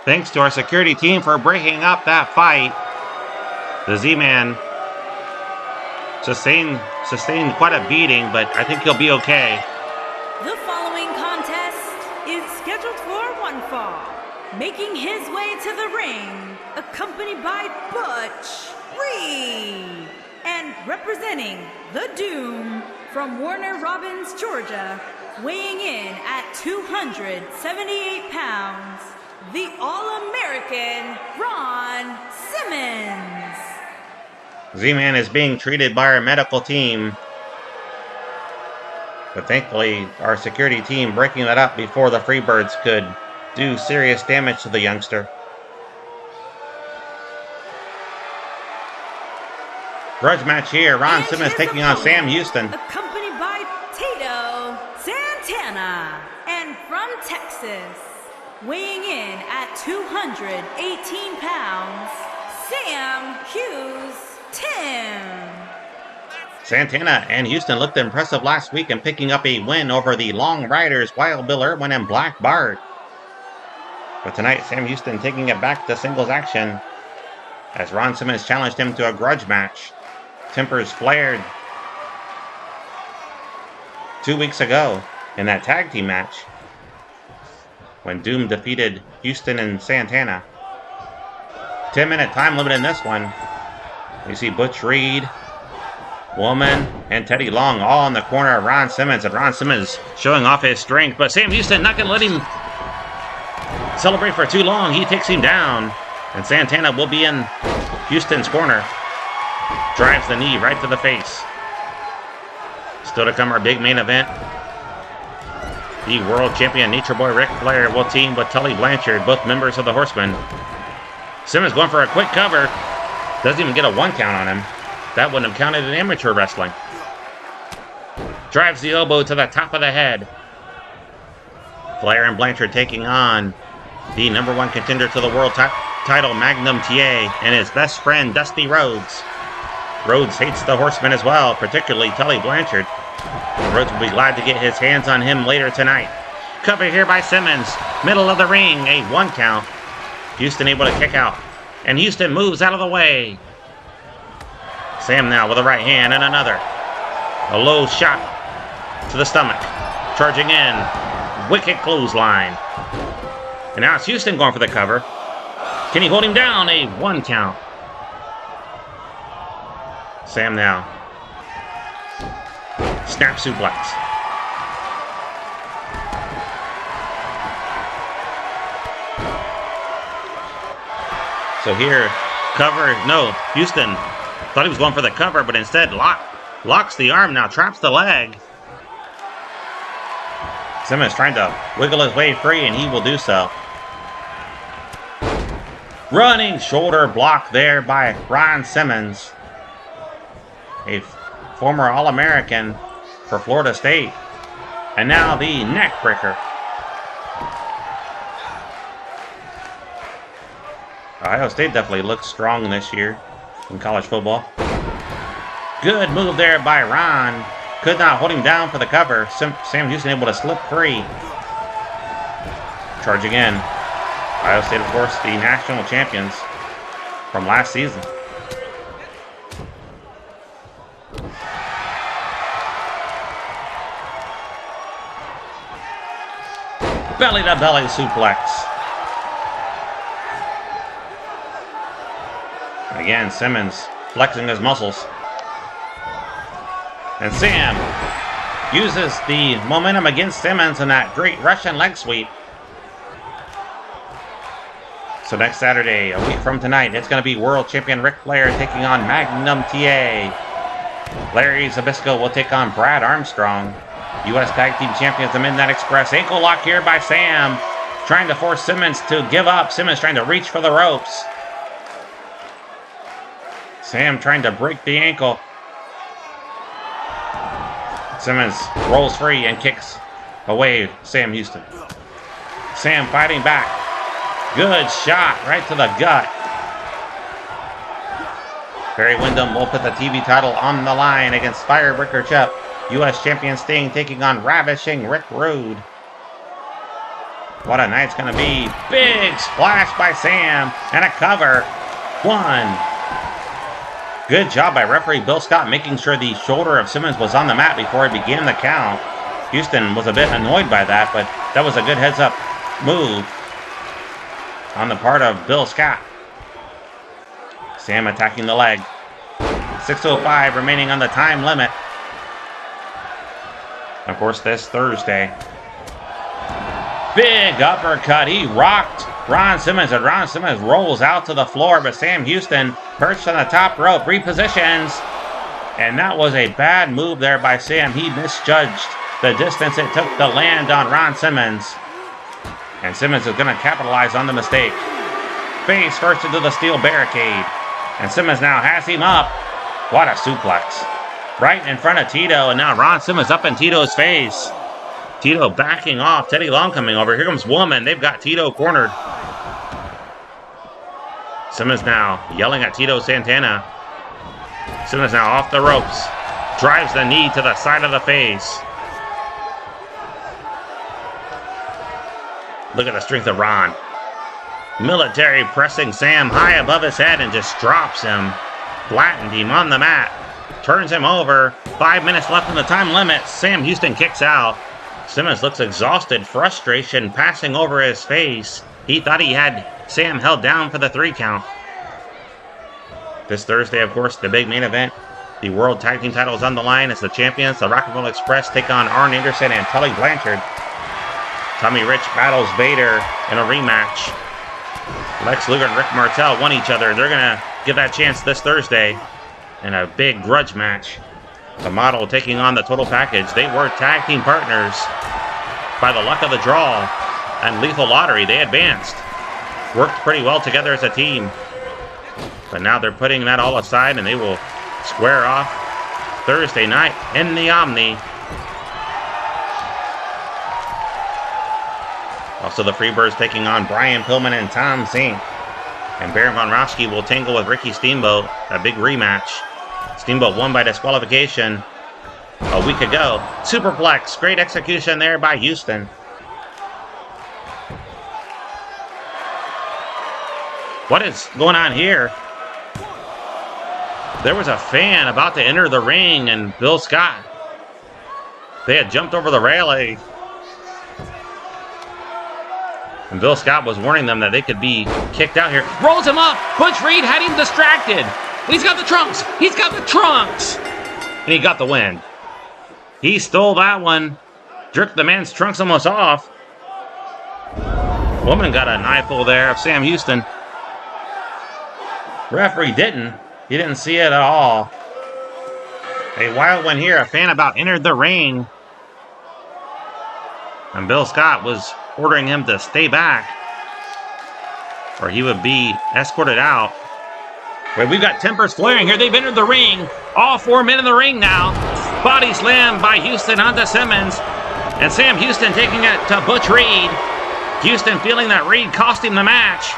A: Thanks to our security team for breaking up that fight. The Z-Man sustained quite a beating, but I think he'll be okay.
B: The following contest is scheduled for one fall. Making his way to the ring, accompanied by Butch Reed. And representing the Doom from Warner Robins, Georgia, weighing in at 278 pounds, the All-American Ron Simmons.
A: Z-Man is being treated by our medical team, but thankfully our security team breaking that up before the Freebirds could do serious damage to the youngster. Grudge match here. Ron Simmons taking on Sam Houston.
B: Accompanied by Tato Santana. And from Texas, weighing in at 218 pounds, Sam Houston.
A: Santana and Houston looked impressive last week in picking up a win over the Long Riders, Wild Bill Irwin and Black Bart. But tonight, Sam Houston taking it back to singles action as Ron Simmons challenged him to a grudge match. Tempers flared 2 weeks ago in that tag team match when Doom defeated Houston and Santana. 10-minute time limit in this one. You see Butch Reed, Woman, and Teddy Long all in the corner of Ron Simmons, and Ron Simmons showing off his strength, but Sam Houston not going to let him celebrate for too long. He takes him down, and Santana will be in Houston's corner. Drives the knee right to the face. Still to come our big main event. The world champion Nature Boy Ric Flair will team with Tully Blanchard, both members of the Horsemen. Simmons going for a quick cover. Doesn't even get a 1 count on him. That wouldn't have counted in amateur wrestling. Drives the elbow to the top of the head. Flair and Blanchard taking on the #1 contender to the world title, Magnum TA, and his best friend, Dusty Rhodes. Rhodes hates the Horsemen as well, particularly Tully Blanchard. And Rhodes will be glad to get his hands on him later tonight. Cover here by Simmons. Middle of the ring, a 1 count. Houston able to kick out. And Houston moves out of the way. Sam now with a right hand and another. A low shot to the stomach. Charging in. Wicked clothesline. And now it's Houston going for the cover. Can he hold him down? A 1 count. Sam now. Snap suplex. So here, cover. No, Houston thought he was going for the cover, but instead locks the arm, now traps the leg. Simmons trying to wiggle his way free, and he will do so. Running shoulder block there by Ron Simmons, a former All-American for Florida State. And now the neck breaker. Ohio State definitely looks strong this year. in college football. Good move there by Ron. Could not hold him down for the cover. Sam Houston able to slip free. Charging in. Ohio State, of course, the national champions from last season. Belly-to-belly suplex. Again, Simmons flexing his muscles. And Sam uses the momentum against Simmons in that great Russian leg sweep. So next Saturday, a week from tonight, it's going to be World Champion Ric Flair taking on Magnum TA. Larry Zbyszko will take on Brad Armstrong. U.S. Tag Team Champions, the Midnight Express. Ankle lock here by Sam. Trying to force Simmons to give up. Simmons trying to reach for the ropes. Sam trying to break the ankle. Simmons rolls free and kicks away Sam Houston. Sam fighting back. Good shot right to the gut. Barry Windham will put the TV title on the line against Firebreaker Chuck. U.S. Champion Sting taking on Ravishing Rick Rude. What a night's going to be. Big splash by Sam and a cover. 1. Good job by referee Bill Scott making sure the shoulder of Simmons was on the mat before he began the count. Houston was a bit annoyed by that, but that was a good heads-up move on the part of Bill Scott. Sam attacking the leg. 6:05 remaining on the time limit. Of course, this Thursday. Big uppercut. He rocked Ron Simmons, and Ron Simmons rolls out to the floor, but Sam Houston perched on the top rope, repositions. And that was a bad move there by Sam. He misjudged the distance it took to land on Ron Simmons. And Simmons is going to capitalize on the mistake. Face first into the steel barricade. And Simmons now has him up. What a suplex. Right in front of Tito, and now Ron Simmons up in Tito's face. Tito backing off. Teddy Long coming over. Here comes Woman. They've got Tito cornered. Simmons now yelling at Tito Santana. Simmons now off the ropes. Drives the knee to the side of the face. Look at the strength of Ron. Military pressing Sam high above his head and just drops him. Flattened him on the mat. Turns him over. 5 minutes left in the time limit. Sam Houston kicks out. Simmons looks exhausted. Frustration passing over his face. He thought he had Sam held down for the 3 count. This Thursday, of course, the big main event. The World Tag Team titles on the line as the champions, the Rock and Roll Express, take on Arn Anderson and Tully Blanchard. Tommy Rich battles Vader in a rematch. Lex Luger and Rick Martel won each other. They're going to give that chance this Thursday in a big grudge match. The Model taking on the Total Package. They were tag team partners by the luck of the draw and Lethal Lottery. They advanced. Worked pretty well together as a team. But now they're putting that all aside and they will square off Thursday night in the Omni. Also the Freebirds taking on Brian Pillman and Tom Zenk. And Baron Von Raschke will tangle with Ricky Steamboat. A big rematch. Steamboat won by disqualification a week ago. Superplex. Great execution there by Houston. What is going on here? There was a fan about to enter the ring and Bill Scott. They had jumped over the railing. And Bill Scott was warning them that they could be kicked out here. Rolls him up. Butch Reed had him distracted. He's got the trunks. He's got the trunks. And he got the win. He stole that one. Jerked the man's trunks almost off. Woman got an eyeful there of Sam Houston. Referee didn't. He didn't see it at all. A wild one here. A fan about entered the ring. And Bill Scott was ordering him to stay back, or he would be escorted out. Wait, we've got tempers flaring here. They've entered the ring. All 4 men in the ring now. Body slam by Houston onto Simmons. And Sam Houston taking it to Butch Reed. Houston feeling that Reed cost him the match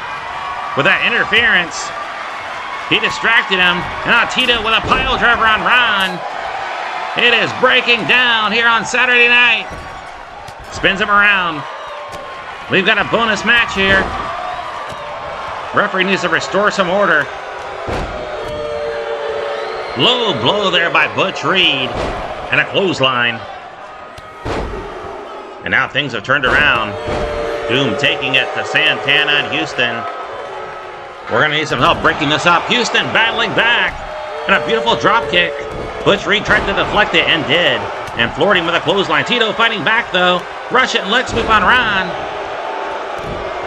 A: with that interference. He distracted him. Now Tito with a pile driver on Ron. It is breaking down here on Saturday night. Spins him around. We've got a bonus match here. Referee needs to restore some order. Low blow there by Butch Reed. And a clothesline. And now things have turned around. Doom taking it to Santana and Houston. We're going to need some help breaking this up. Houston battling back. And a beautiful drop kick. Butch Reed tried to deflect it and did. And floored him with a clothesline. Tito fighting back though. Russian leg sweep on Ron.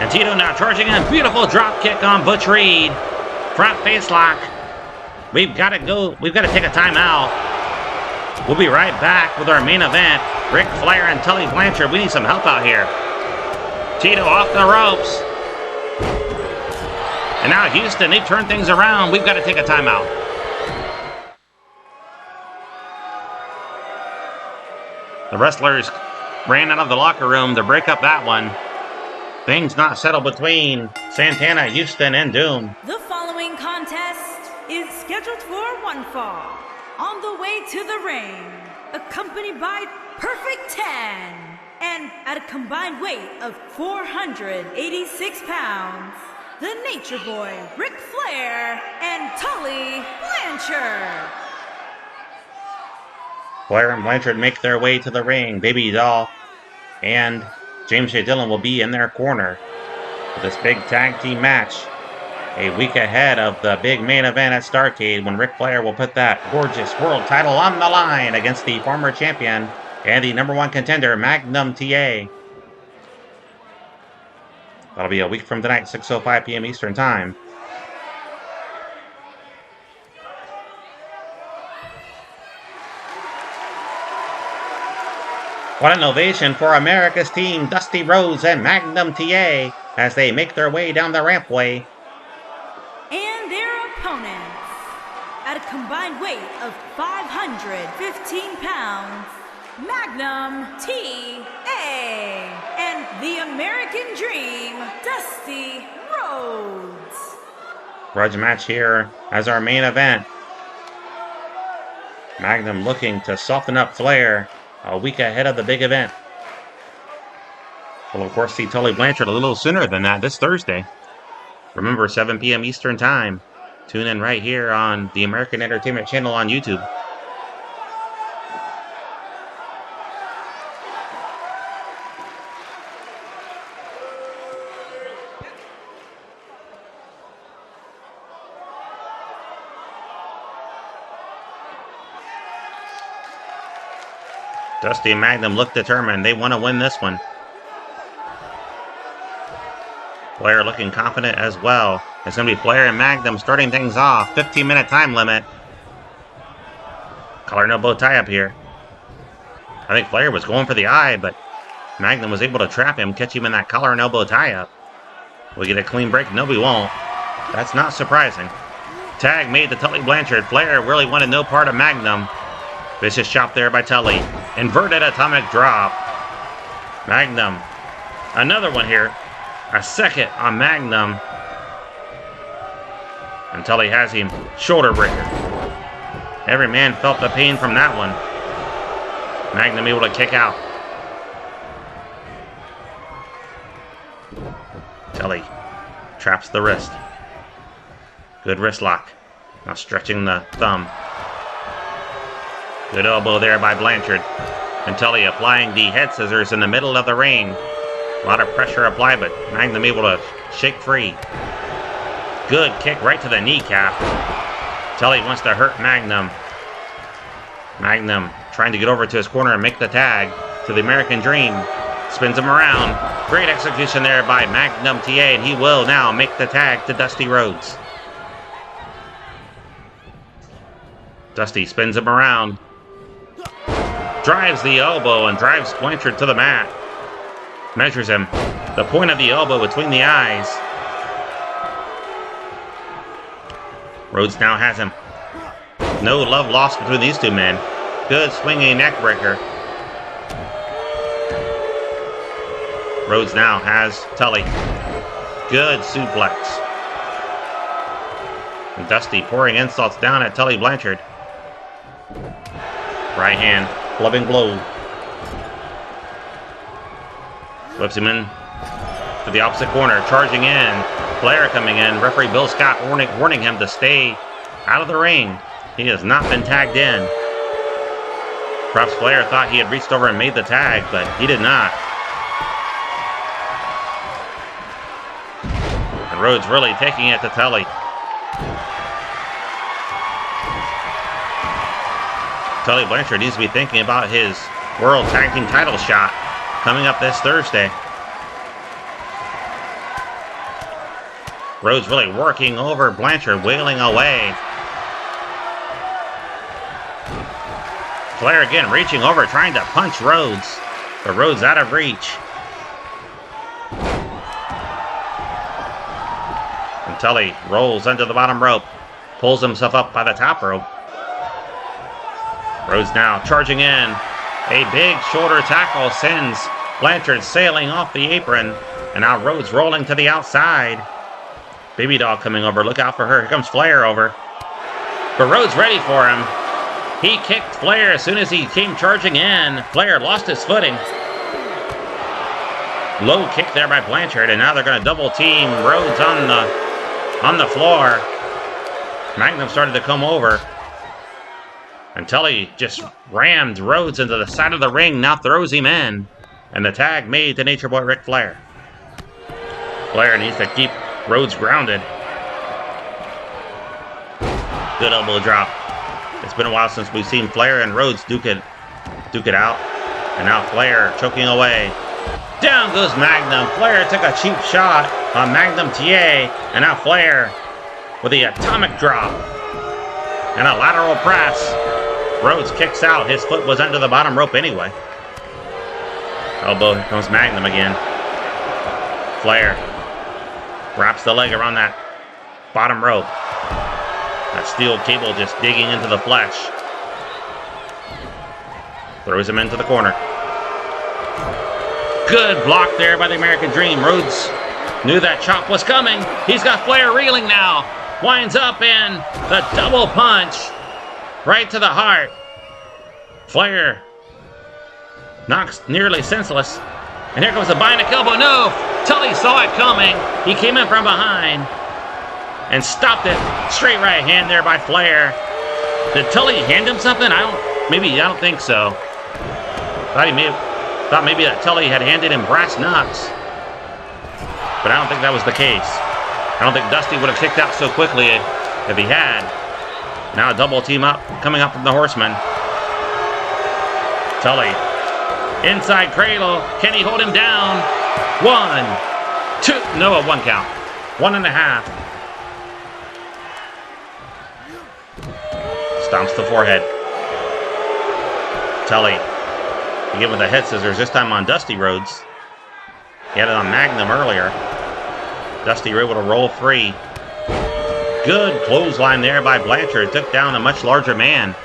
A: And Tito now charging in. Beautiful drop kick on Butch Reed. Front face lock. We've got to go. We've got to take a timeout. We'll be right back with our main event. Ric Flair and Tully Blanchard. We need some help out here. Tito off the ropes. And now Houston, they've turned things around. We've got to take a timeout. The wrestlers ran out of the locker room to break up that one. Things not settled between Santana, Houston, and Doom.
B: The following contest is scheduled for one fall. On the way to the ring, accompanied by Perfect 10, and at a combined weight of 486 pounds, the Nature Boy, Ric Flair, and Tully Blanchard.
A: Flair and Blanchard make their way to the ring. Baby Doll and James J. Dillon will be in their corner for this big tag team match. A week ahead of the big main event at Starrcade, when Ric Flair will put that gorgeous world title on the line against the former champion and the #1 contender, Magnum TA. That'll be a week from tonight, 6:05 p.m. Eastern Time. What an ovation for America's team, Dusty Rhodes and Magnum TA, as they make their way down the rampway.
B: And their opponents, at a combined weight of 515 pounds, Magnum TA, and the American Dream, Dusty Rhodes.
A: Grudge match here as our main event. Magnum looking to soften up Flair a week ahead of the big event. We'll of course see Tully Blanchard a little sooner than that this Thursday. Remember, 7 p.m. Eastern Time. Tune in right here on the American Entertainment Channel on YouTube. Dusty and Magnum look determined. They want to win this one. Flair looking confident as well. It's going to be Flair and Magnum starting things off. 15-minute time limit. Collar no bow tie up here. I think Flair was going for the eye, but Magnum was able to trap him, catch him in that collar and elbow tie up. We get a clean break? No, we won't. That's not surprising. Tag made to Tully Blanchard. Flair really wanted no part of Magnum. Vicious chop there by Tully. Inverted atomic drop. Magnum. Another one here. A second on Magnum. And Tully has him. Shoulder breaker. Every man felt the pain from that one. Magnum able to kick out. Tully traps the wrist. Good wrist lock. Now stretching the thumb. Good elbow there by Blanchard. And Tully applying the head scissors in the middle of the ring. A lot of pressure applied, but Magnum able to shake free. Good kick right to the kneecap. Tully wants to hurt Magnum. Magnum trying to get over to his corner and make the tag to the American Dream. Spins him around. Great execution there by Magnum TA, and he will now make the tag to Dusty Rhodes. Dusty spins him around. Drives the elbow and drives Blanchard to the mat. Measures him. The point of the elbow between the eyes. Rhodes now has him. No love lost between these two men. Good swinging neck breaker. Rhodes now has Tully. Good suplex. And Dusty pouring insults down at Tully Blanchard. Right hand, clubbing blow. Whips him in to the opposite corner, charging in. Flair coming in. Referee Bill Scott warning him to stay out of the ring. He has not been tagged in. Perhaps Flair thought he had reached over and made the tag, but he did not. And Rhodes really taking it to Tully. Tully Blanchard needs to be thinking about his World Tag Team title shot coming up this Thursday. Rhodes really working over Blanchard, wailing away. Flair again reaching over, trying to punch Rhodes, but Rhodes out of reach. And Tully rolls under the bottom rope, pulls himself up by the top rope. Rhodes now charging in. A big shoulder tackle sends Blanchard sailing off the apron. And now Rhodes rolling to the outside. Baby doll coming over. Look out for her. Here comes Flair over. But Rhodes ready for him. He kicked Flair as soon as he came charging in. Flair lost his footing. Low kick there by Blanchard. And now they're going to double team Rhodes on the floor. Magnum started to come over. And Tully just rammed Rhodes into the side of the ring, now throws him in. And the tag made to Nature Boy Ric Flair. Flair needs to keep Rhodes grounded. Good elbow drop. It's been a while since we've seen Flair and Rhodes duke it out. And now Flair choking away. Down goes Magnum. Flair took a cheap shot on Magnum TA. And now Flair with the atomic drop. And a lateral press. Rhodes kicks out. His foot was under the bottom rope anyway. Elbow. Here comes Magnum again. Flair wraps the leg around that bottom rope. That steel cable just digging into the flesh. Throws him into the corner. Good block there by the American Dream. Rhodes knew that chop was coming. He's got Flair reeling now. Winds up in the double punch. Right to the heart. Flair knocks nearly senseless. And here comes the bionic elbow. No! Tully saw it coming. He came in from behind and stopped it. Straight right hand there by Flair. Did Tully hand him something? I don't think so. Thought maybe that Tully had handed him brass knucks. But I don't think that was the case. I don't think Dusty would have kicked out so quickly if he had. Now a double team up, coming up from the Horseman. Tully, inside cradle. Can he hold him down? 1, 2, no, a 1 count. 1.5. Stomps the forehead. Tully, again with the head scissors, this time on Dusty Rhodes. He had it on Magnum earlier. Dusty able to roll free. Good clothesline there by Blanchard. Took down a much larger man.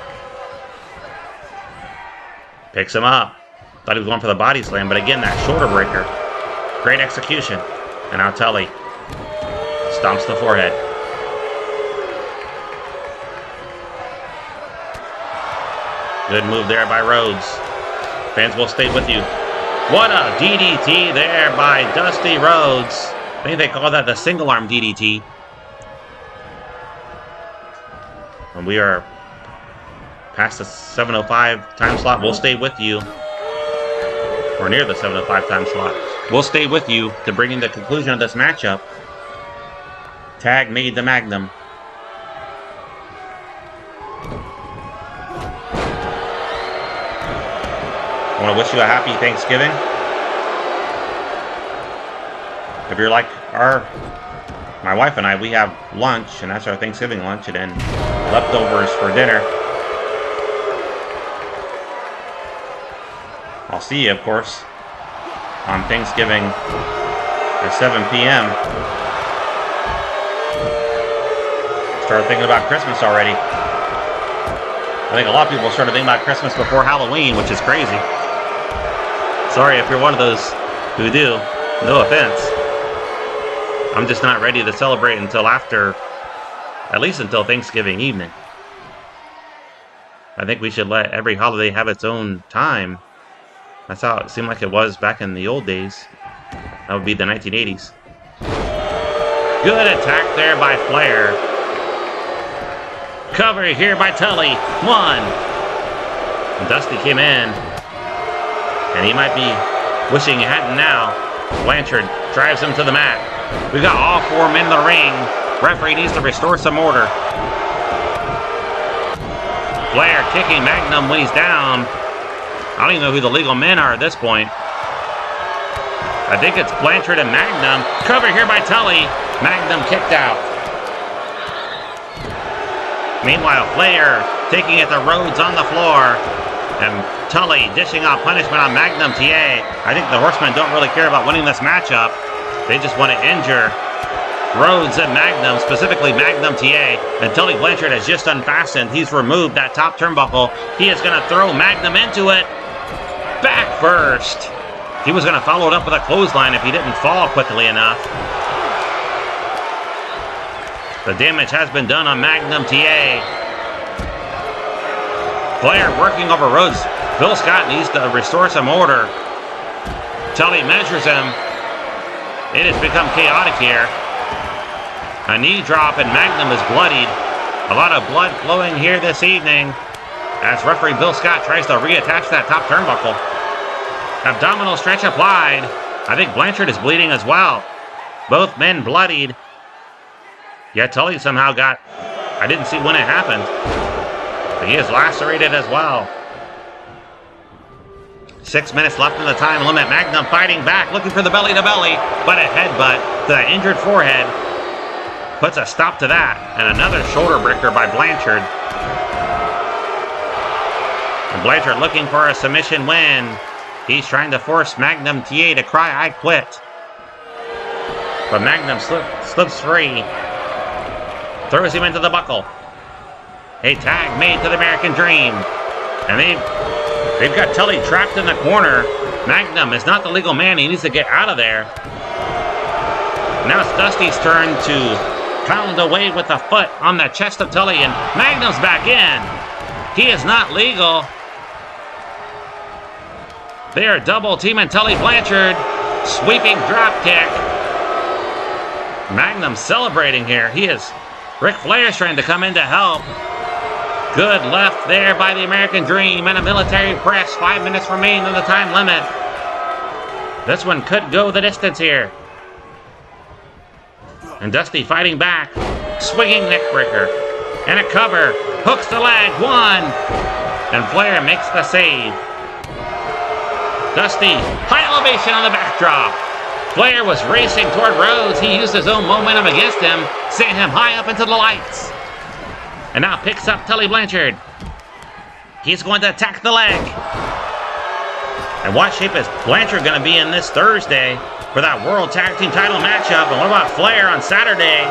A: Picks him up. Thought he was going for the body slam, but again, that shoulder breaker. Great execution. And now Tully stomps the forehead. Good move there by Rhodes. Fans will stay with you. What a DDT there by Dusty Rhodes. I think they call that the single arm DDT. And we are past the 7:05 time slot. We'll stay with you. Or near the 7:05 time slot. We'll stay with you to bring in the conclusion of this matchup. Tag made the Magnum. I want to wish you a happy Thanksgiving. If you're like my wife and I, we have lunch, and that's our Thanksgiving lunch, and then leftovers for dinner. I'll see you, of course, on Thanksgiving at 7 p.m. Started thinking about Christmas already. I think a lot of people started thinking about Christmas before Halloween, which is crazy. Sorry if you're one of those who do. No offense. I'm just not ready to celebrate until after At least until Thanksgiving evening. I think we should let every holiday have its own time. That's how it seemed like it was back in the old days. That would be the 1980s. Good attack there by Flair. Cover here by Tully. 1. And Dusty came in. And he might be wishing he hadn't now. Blanchard drives him to the mat. We've got all 4 men in the ring. Referee needs to restore some order. Flair kicking Magnum when he's down. I don't even know who the legal men are at this point. I think it's Blanchard and Magnum. Cover here by Tully. Magnum kicked out. Meanwhile, Flair taking it to Rhodes on the floor. And Tully dishing out punishment on Magnum TA. I think the Horsemen don't really care about winning this matchup. They just want to injure Rhodes and Magnum, specifically Magnum TA. And Tully Blanchard has just unfastened. He's removed that top turnbuckle. He is going to throw Magnum into it. Back first. He was going to follow it up with a clothesline if he didn't fall quickly enough. The damage has been done on Magnum TA. Flair working over Rhodes. Bill Scott needs to restore some order. Tully measures him. It has become chaotic here. A knee drop and Magnum is bloodied. A lot of blood flowing here this evening as referee Bill Scott tries to reattach that top turnbuckle. Abdominal stretch applied. I think Blanchard is bleeding as well. Both men bloodied. Yet Tully somehow got... I didn't see when it happened. But he is lacerated as well. 6 minutes left in the time limit. Magnum fighting back, looking for the belly-to-belly. But a headbutt to the injured forehead puts a stop to that. And another shoulder breaker by Blanchard. And Blanchard looking for a submission win. He's trying to force Magnum TA to cry, "I quit." But Magnum slips free. Throws him into the buckle. A tag made to the American Dream. And they've got Tully trapped in the corner. Magnum is not the legal man. He needs to get out of there. Now it's Dusty's turn to pound away with a foot on the chest of Tully. And Magnum's back in. He is not legal. They are double teaming Tully Blanchard. Sweeping drop kick. Magnum celebrating here. Ric Flair's trying to come in to help. Good left there by the American Dream and a military press. 5 minutes remain on the time limit. This one could go the distance here. And Dusty fighting back. Swinging neckbreaker. And a cover. Hooks the leg. 1. And Flair makes the save. Dusty, high elevation on the backdrop. Flair was racing toward Rhodes. He used his own momentum against him, sent him high up into the lights. And now picks up Tully Blanchard. He's going to attack the leg. And what shape is Blanchard going to be in this Thursday for that World Tag Team title matchup? And what about Flair on Saturday?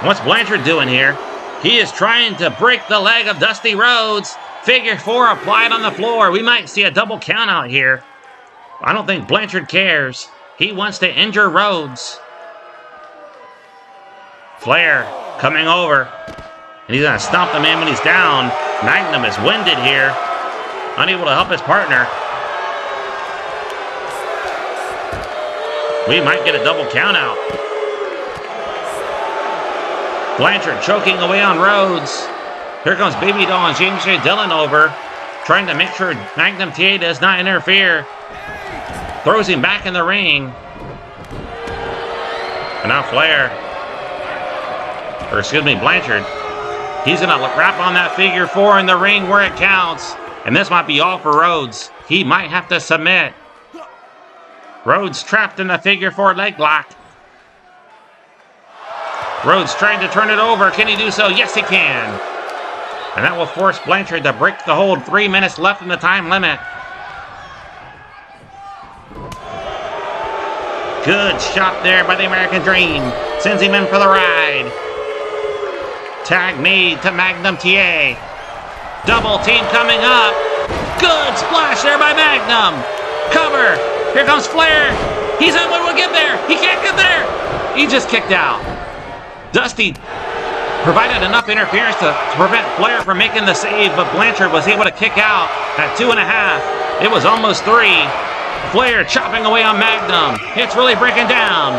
A: What's Blanchard doing here? He is trying to break the leg of Dusty Rhodes. Figure 4 applied on the floor. We might see a double count out here. I don't think Blanchard cares. He wants to injure Rhodes. Flair coming over. And he's going to stomp the man when he's down. Magnum is winded here. Unable to help his partner. We might get a double count out. Blanchard choking away on Rhodes. Here comes Baby Doll and James J. Dillon over, trying to make sure Magnum TA does not interfere. Throws him back in the ring. And now Flair, Blanchard. He's going to wrap on that figure 4 in the ring where it counts. And this might be all for Rhodes. He might have to submit. Rhodes trapped in the figure 4 leg lock. Rhodes trying to turn it over. Can he do so? Yes, he can. And that will force Blanchard to break the hold. 3 minutes left in the time limit. Good shot there by the American Dream. Sends him in for the ride. Tag made to Magnum TA. Double team coming up. Good splash there by Magnum. Cover. Here comes Flair. He's unable to get there. He can't get there. He just kicked out. Dusty provided enough interference to prevent Flair from making the save, but Blanchard was able to kick out at 2.5. It was almost 3. Flair chopping away on Magnum. It's really breaking down.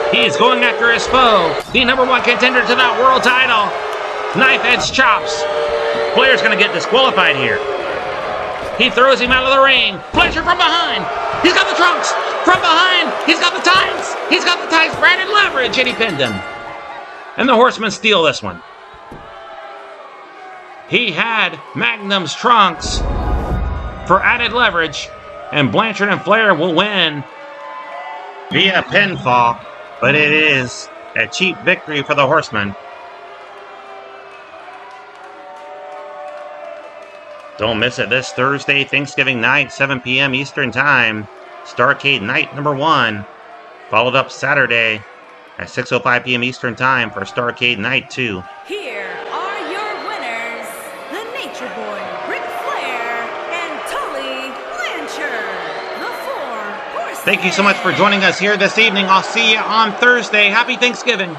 A: He's going after his foe, the number 1 contender to that world title. Knife edge chops. Flair's going to get disqualified here. He throws him out of the ring. Blanchard from behind. He's got the trunks. From behind. He's got the ties. He's got the ties. Brandon leverage, and he pinned him. And the Horsemen steal this one. He had Magnum's trunks for added leverage, and Blanchard and Flair will win via pinfall, but it is a cheap victory for the Horsemen. Don't miss it this Thursday, Thanksgiving night, 7 p.m. Eastern Time. Starrcade Night number 1. Followed up Saturday at 6:05 p.m. Eastern Time for Starrcade Night 2.
B: Here are your winners, the Nature Boy, Ric Flair, and Tully Blanchard, the 4 Horsemen.
A: Thank you so much for joining us here this evening. I'll see you on Thursday. Happy Thanksgiving.